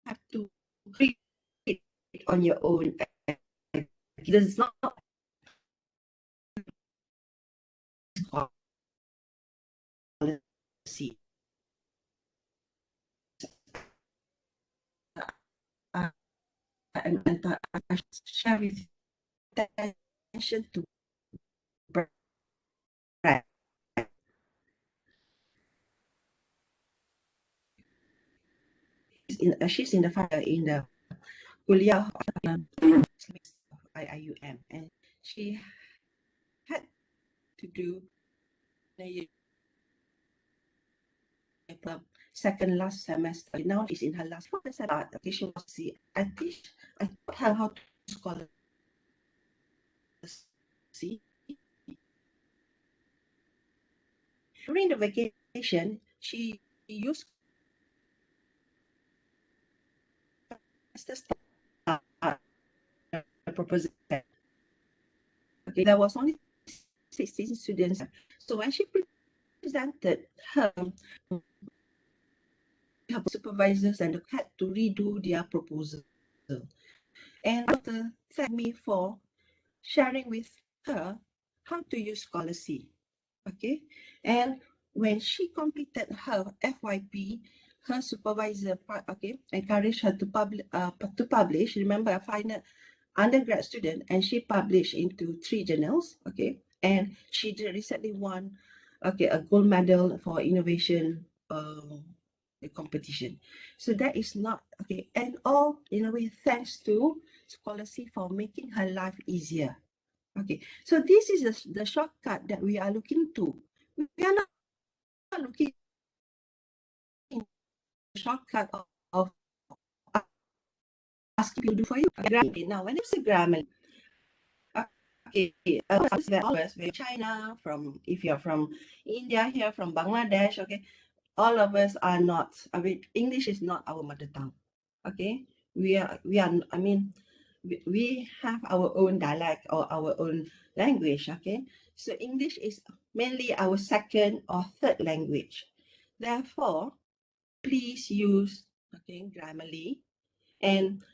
have to read it on your own. There's not policy. And I share with attention to brand. She's in the kuliah FPEP.UMS, and she had to do the second last semester. Now she's in her last semester. Okay, she was I taught her how to scholar. See, during the vacation, she used proposal. Okay, there was only 16 students. So when she presented her supervisors and had to redo their proposal. And after thanked me for sharing with her how to use Scholastic. Okay, and when she completed her FYP, her supervisor encouraged her to publish. Remember, a final undergrad student, and she published into 3 journals. Okay, and she recently won a gold medal for innovation competition. So that is not okay, and all in a way thanks to Scholastic for making her life easier. Okay, so this is the shortcut that we are looking to. We are not looking at the shortcut of asking people to do for you. Okay, now when it's a grammar, okay, always China, from if you're from India here, from Bangladesh, okay, all of us are not. I mean, English is not our mother tongue. Okay, we are. I mean, we have our own dialect or our own language. Okay, so English is mainly our second or third language. Therefore, please use Grammarly. And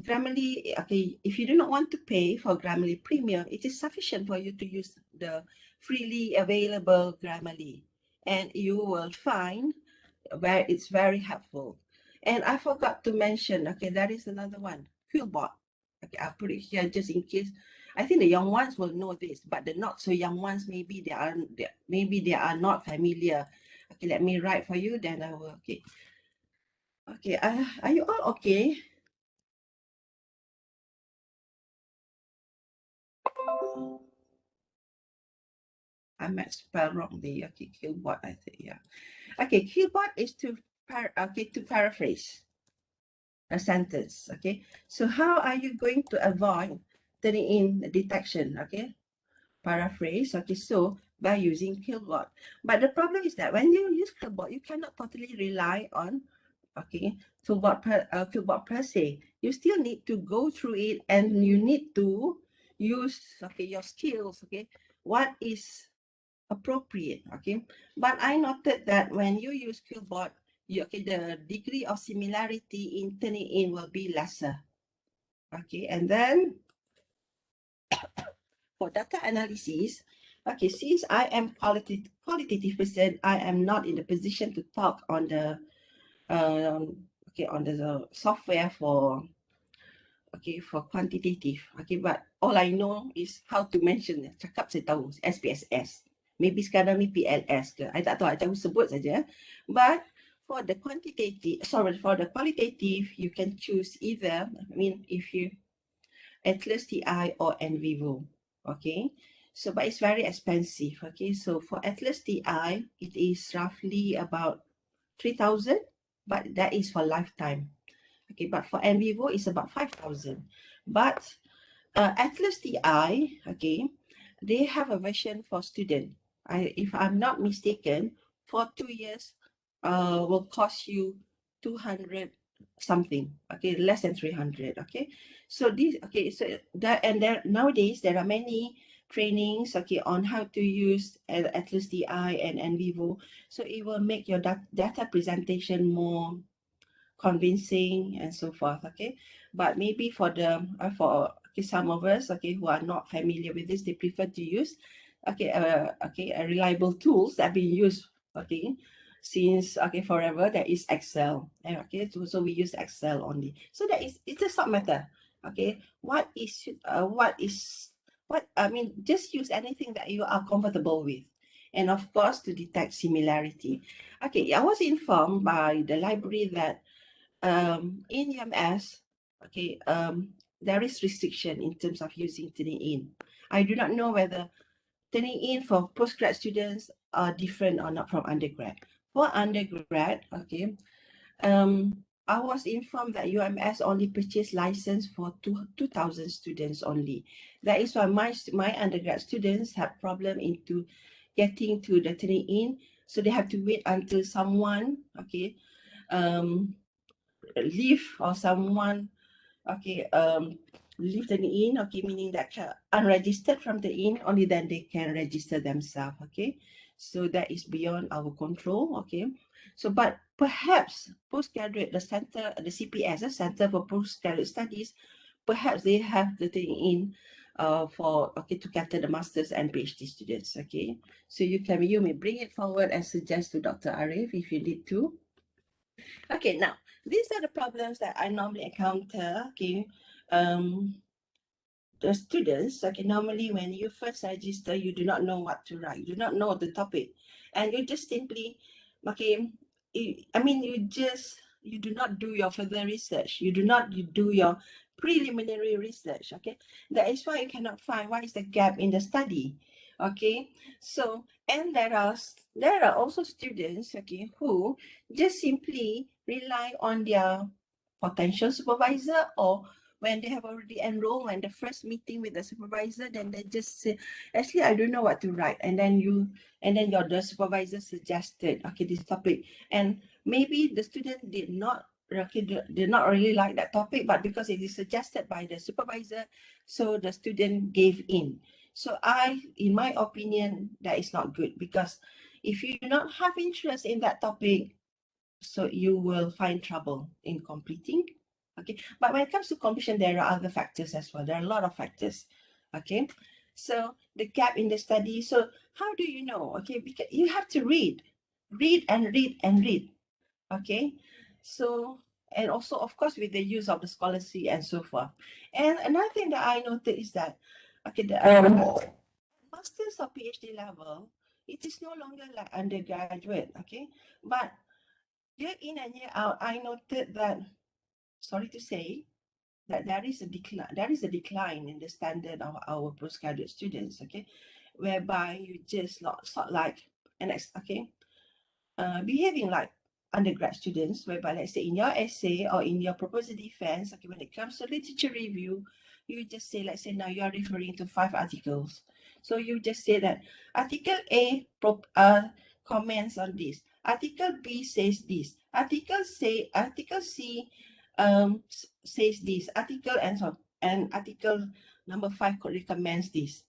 Grammarly, okay, if you do not want to pay for Grammarly Premium, it is sufficient for you to use the freely available Grammarly, and you will find where it's very helpful. And I forgot to mention, okay, there is another one, Quillbot. Okay, I'll put it here just in case. I think the young ones will know this, but the not so young ones, maybe they are not familiar. Okay, let me write for you, then I will. Okay, okay. Are you all okay? I might spell wrong the okay, Quillbot, I think, yeah. Okay, Quillbot is to paraphrase a sentence. Okay, so how are you going to avoid turning in detection? Okay, paraphrase. Okay, so by using Quillbot. But the problem is that when you use Quillbot, you cannot totally rely on Quillbot per se. You still need to go through it, and you need to use your skills. Okay, what is appropriate. Okay, but I noted that when you use Quillbot, the degree of similarity in turning in will be lesser. Okay, and then for data analysis, okay, since I am qualitative person, I am not in the position to talk on the on the software for quantitative. Okay, but all I know is how to mention. Cakap saya tahu SPSS. Maybe sekarang ni PLS ke. I tak tahu, I tahu sebut saja. But for the qualitative, you can choose either, I mean, if you Atlas TI or NVivo. Okay, so but it's very expensive. Okay, so for Atlas TI, it is roughly about 3,000, but that is for lifetime. Okay, but for NVivo, it's about 5,000. But Atlas TI, okay, they have a version for student. If I'm not mistaken, for 2 years will cost you 200 something, okay, less than 300, okay. So this, okay, so that, and there nowadays there are many trainings, okay, on how to use Atlas DI and NVivo, so it will make your data presentation more convincing and so forth, okay. But maybe for the okay, some of us, okay, who are not familiar with this, they prefer to use a reliable tools that have been used, okay, since, okay, forever, that is Excel. Okay, so we use Excel only. So that is, it does not matter, okay, what I mean, just use anything that you are comfortable with, and of course to detect similarity. Okay, I was informed by the library that in UMS, okay, there is restriction in terms of using turning in. I do not know whether turning in for postgrad students are different or not from undergrad. For undergrad, okay, I was informed that UMS only purchased license for 2,000 students only. That is why my undergrad students have problem into getting to the turning in, so they have to wait until someone, okay, leave, or someone, okay, leave the in, okay, meaning that unregistered from the in, only then they can register themselves, okay. So that is beyond our control, okay. So, but perhaps postgraduate, the center, the CPS, the Center for Postgraduate Studies, perhaps they have the thing in for, okay, to cater the masters and PhD students, okay. So you may bring it forward and suggest to Dr. Arif if you need to. Okay, now these are the problems that I normally encounter, okay. The students, okay, normally when you first register, you do not know what to write, you do not know the topic, and you just simply, okay, you do not do your further research, you do your preliminary research, okay. That is why you cannot find what is the gap in the study, okay. So, and there are also students, okay, who just simply rely on their potential supervisor, or when they have already enrolled, when the first meeting with the supervisor, then they just say, actually, I don't know what to write. And then the supervisor suggested, okay, this topic. And maybe the student did not really like that topic, but because it is suggested by the supervisor, so the student gave in. So in my opinion, that is not good, because if you do not have interest in that topic, so you will find trouble in completing. Okay, but when it comes to completion, there are other factors as well. There are a lot of factors. Okay, so the gap in the study. So how do you know? Okay, because you have to read and read. Okay, so, and also of course with the use of the scholarship and so forth. And another thing that I noted is that, okay, the master's or PhD level, it is no longer like undergraduate. Okay, but year in and year out, I noted that, sorry to say, that there is a decline in the standard of our postgraduate students, okay, whereby you just sort like behaving like undergrad students, whereby, let's say, in your essay or in your proposal defense, okay, when it comes to literature review, you just say, let's say now you are referring to 5 articles. So you just say that Article A comments on this, Article B says this, Article C says this, article and so on, and Article number 5 recommends this.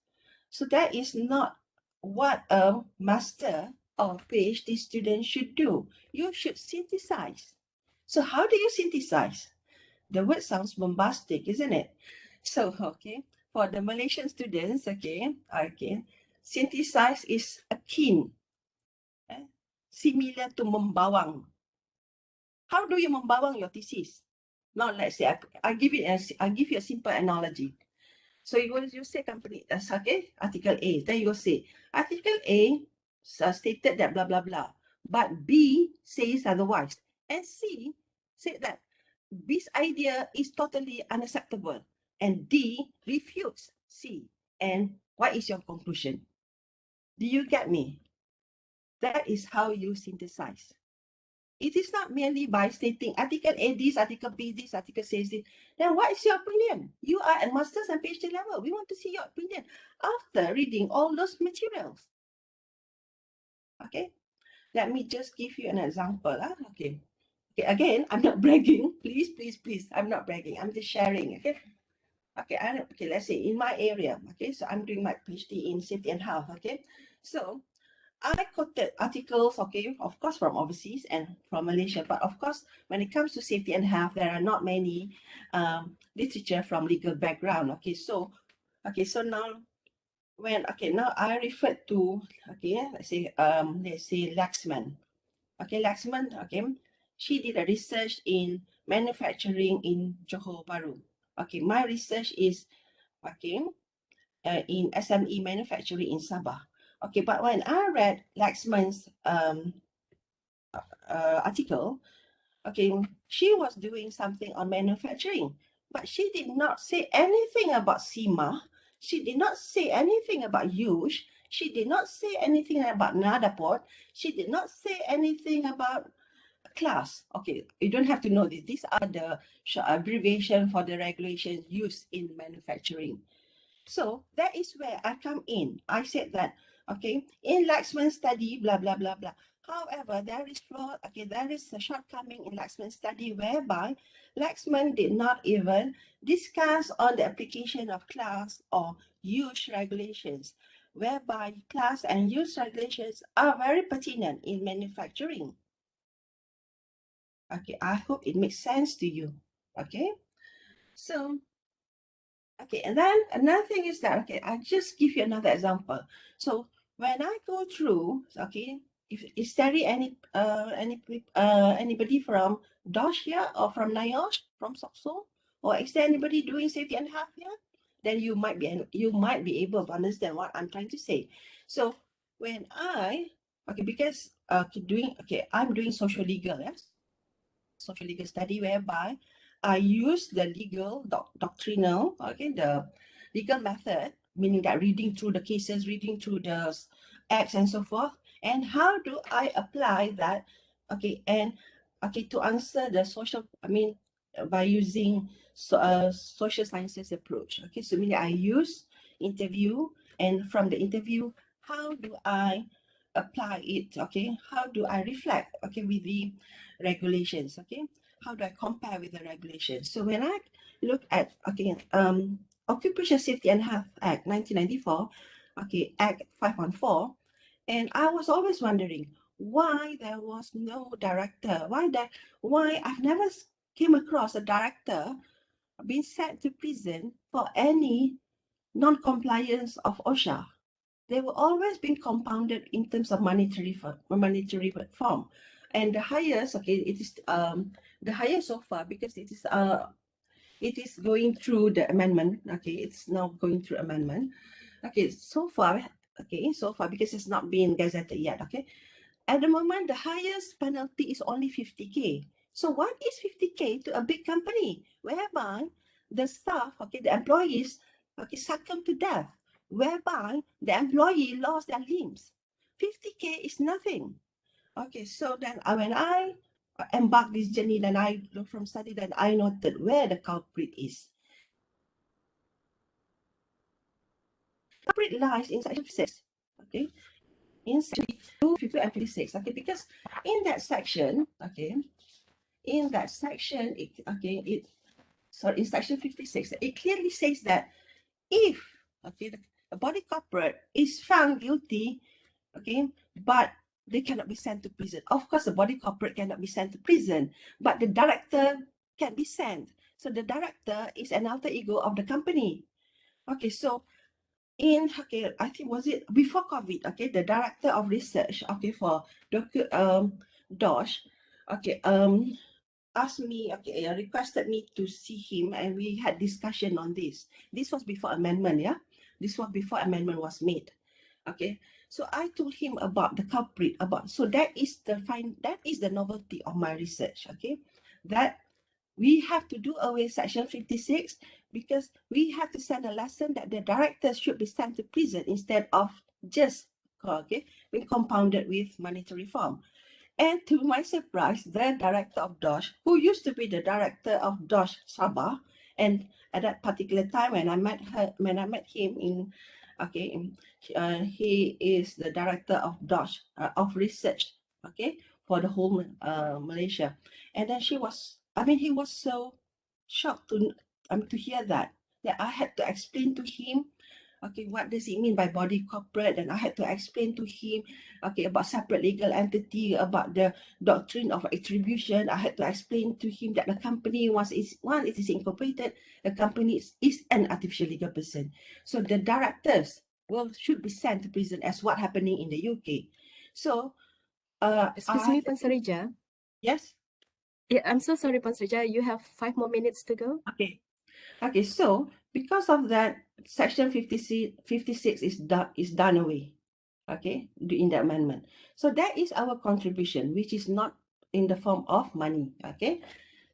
So that is not what a master or PhD student should do. You should synthesize. So how do you synthesize? The word sounds bombastic, isn't it? So, okay, for the Malaysian students, okay, synthesize is akin, similar to membawang. How do you membawang your thesis? Now, let's say, I'll give you a simple analogy. So you say company, okay, Article A. Then you say, Article A stated that blah, blah, blah. But B says otherwise. And C said that B's idea is totally unacceptable. And D refutes C. And what is your conclusion? Do you get me? That is how you synthesize. It is not merely by stating Article A this, Article B this, Article says this. Then what is your opinion? You are at master's and PhD level. We want to see your opinion after reading all those materials. Okay. let me just give you an example. Okay. Okay, again, I'm not bragging. Please, please, please. I'm not bragging. I'm just sharing. Okay. Okay, let's say in my area. Okay, so I'm doing my PhD in safety and health. Okay. So I quoted articles, okay, of course from overseas and from Malaysia, but of course, when it comes to safety and health, there are not many literature from legal background. Okay, so now now I refer to let's say Laxman. Okay, Laxman, she did a research in manufacturing in Johor Bahru. Okay, my research is in SME manufacturing in Sabah. Okay, but when I read Laxman's article, she was doing something on manufacturing, but she did not say anything about SEMA. She did not say anything about USH. She did not say anything about Nadaport. She did not say anything about class. Okay, you don't have to know this. These are the abbreviation for the regulations used in manufacturing. So that is where I come in. I said that, in Laxman's study, blah, blah, blah, blah. However, there is a shortcoming in Laxman's study whereby Laxman did not even discuss on the application of class or use regulations, whereby class and use regulations are very pertinent in manufacturing. Okay, I hope it makes sense to you. Okay, so and then another thing is that, I just give you another example. So when I go through, if is there anybody from DOSH here or from NIOSH, from SOCSO, or is there anybody doing safety and health here? Then you might be able to understand what I'm trying to say. So when because I'm doing social legal, yes, social legal study whereby I use the legal doctrinal, the legal method, meaning that reading through the cases, reading through the acts and so forth, and how do I apply that, to answer the social, by using social sciences approach. Okay, so meaning I use interview, and from the interview, how do I apply it? Okay, how do I reflect? Okay, with the regulations. Okay, how do I compare with the regulations? So when I look at Occupational Safety and Health Act 1994, Act 514, and I was always wondering why there was no director. Why I've never came across a director being sent to prison for any non-compliance of OSHA. They were always being compounded in terms of monetary form. And the highest, it is the highest so far, because it is going through the amendment. It's now going through amendment. So far, because it's not been gazetted yet. At the moment, the highest penalty is only 50K. So what is 50K to a big company whereby the staff, the employees, succumb to death, whereby the employee lost their limbs? 50K is nothing. So then when I embarked this journey, then I look from study, then I noted where the culprit is. Culprit lies in section 6. In section 2, 50, and 56. Because in that section, in section 56, it clearly says that if the body corporate is found guilty, but they cannot be sent to prison. Of course, the body corporate cannot be sent to prison, but the director can be sent. So the director is an alter ego of the company. So I think was it before COVID, the director of research, for DOSH, asked me, requested me to see him, and we had discussion on this. This was before amendment, yeah? This was before amendment was made. So I told him about the culprit, so that is the novelty of my research, that we have to do away section 56, because we have to send a lesson that the director should be sent to prison instead of just being compounded with monetary form. And to my surprise, the director of DOSH, who used to be the director of DOSH Sabah, and at that particular time when I met him he is the director of DOSH of research okay, for the whole Malaysia. And then he was so shocked to hear that I had to explain to him, okay, what does it mean by body corporate, and I had to explain to him, okay, about separate legal entity, about the doctrine of attribution. I had to explain to him that the company it is incorporated, the company is an artificial legal person. So the directors should be sent to prison, as what happening in the UK. So Excuse me, Pan Sarija. Yes. Yeah, I'm so sorry, Pan Sarija. You have 5 more minutes to go. Okay, so because of that, Section 56 is done away, okay, in the amendment. So that is our contribution, which is not in the form of money, okay.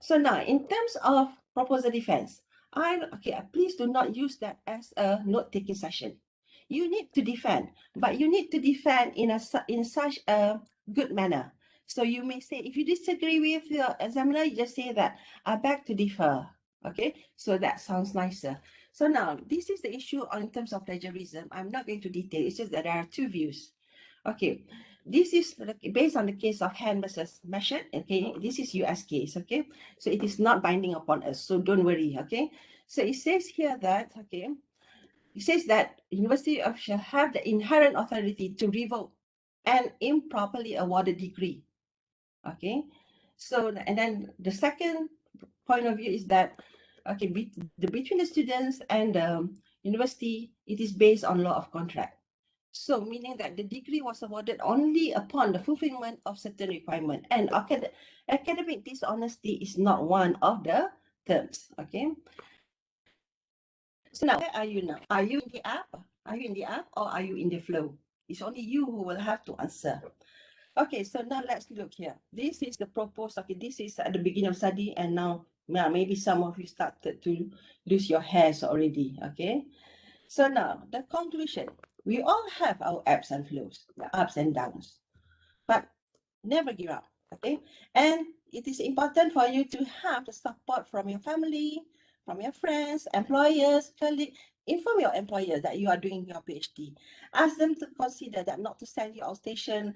So now, in terms of proposal defense, please do not use that as a note-taking session. You need to defend, but you need to defend in such a good manner. So you may say, if you disagree with your examiner, you just say that I beg to differ. Okay, so that sounds nicer. So now, this is the issue in terms of plagiarism. I'm not going to detail. It's just that there are two views. Okay, this is based on the case of Hand versus Mashad. Okay, this is US case. Okay, so it is not binding upon us. So don't worry. Okay, so it says here that it says that university shall have the inherent authority to revoke an improperly awarded degree. Okay, so and then the second point of view is that between the students and the university, it is based on law of contract. So meaning that the degree was awarded only upon the fulfillment of certain requirement, and academic dishonesty is not one of the terms. Okay. So now, where are you now? Are you in the app? Are you in the app or are you in the flow? It's only you who will have to answer. Okay, so now let's look here. This is the proposed, okay, this is at the beginning of study, and now maybe some of you started to lose your hairs already, okay? So now, the conclusion. We all have our ebbs and flows, the ups and downs, but never give up, okay? And it is important for you to have the support from your family, from your friends, employers, colleagues. Inform your employer that you are doing your PhD. Ask them to consider that not to send you outstation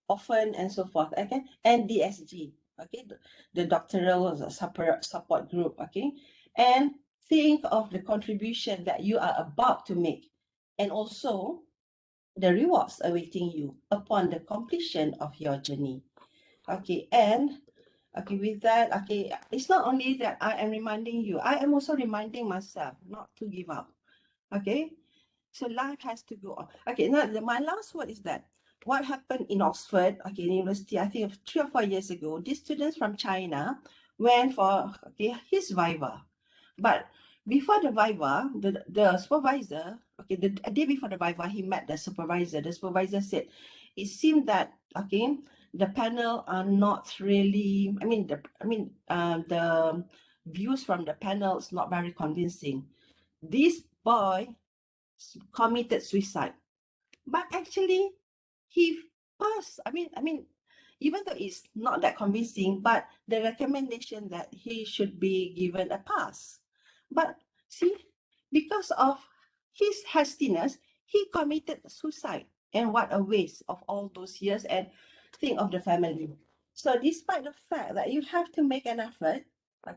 often and so forth, okay? And DSG, okay? The doctoral support group, okay? And think of the contribution that you are about to make, and also the rewards awaiting you upon the completion of your journey. Okay, and with that, it's not only that I am reminding you, I am also reminding myself not to give up. Okay, so life has to go on. Okay, now my last word is that what happened in Oxford, university, I think 3 or 4 years ago, these students from China went for his Viva. But before the Viva, the supervisor, the day before the Viva, he met the supervisor. The supervisor said, it seemed that, the panel are not really, the views from the panel is not very convincing. This boy committed suicide, but actually he passed. Even though it's not that convincing, but the recommendation that he should be given a pass. But see, because of his hastiness, he committed suicide. And what a waste of all those years, and think of the family. So despite the fact that you have to make an effort,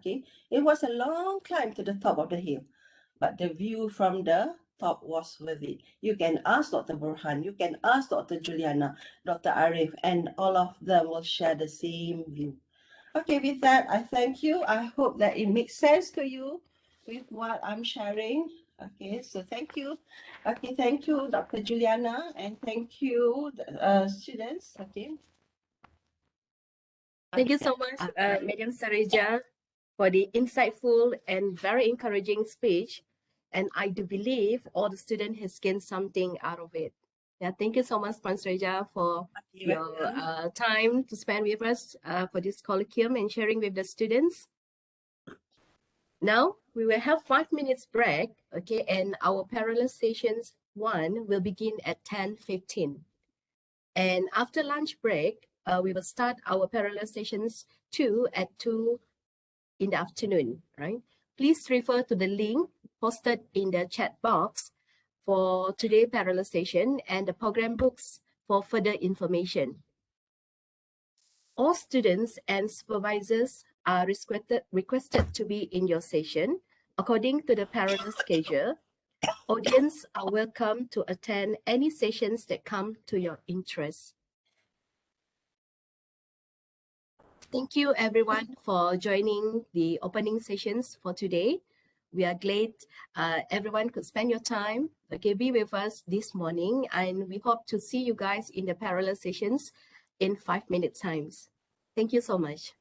it was a long climb to the top of the hill, but the view from the top was worth it. You can ask Dr. Burhan, you can ask Dr. Juliana, Dr. Arif, and all of them will share the same view. Okay, with that, I thank you. I hope that it makes sense to you with what I'm sharing. Okay, so thank you. Okay, thank you, Dr. Juliana, and thank you, students. Okay. Thank you so much, Madam Sarija, for the insightful and very encouraging speech. And I do believe all the students has gained something out of it. Yeah, thank you so much, Pan Sarija, for your time to spend with us for this colloquium and sharing with the students. Now we will have 5 minutes break, okay, and our parallel sessions 1 will begin at 10:15. And after lunch break, we will start our parallel sessions 2 at 2 in the afternoon, right? Please refer to the link posted in the chat box for today's parallel session and the program books for further information. All students and supervisors are requested to be in your session according to the parallel schedule. Audience are welcome to attend any sessions that come to your interest. Thank you everyone for joining the opening sessions for today. We are glad everyone could spend your time, be with us this morning, and we hope to see you guys in the parallel sessions in 5 minutes times. Thank you so much.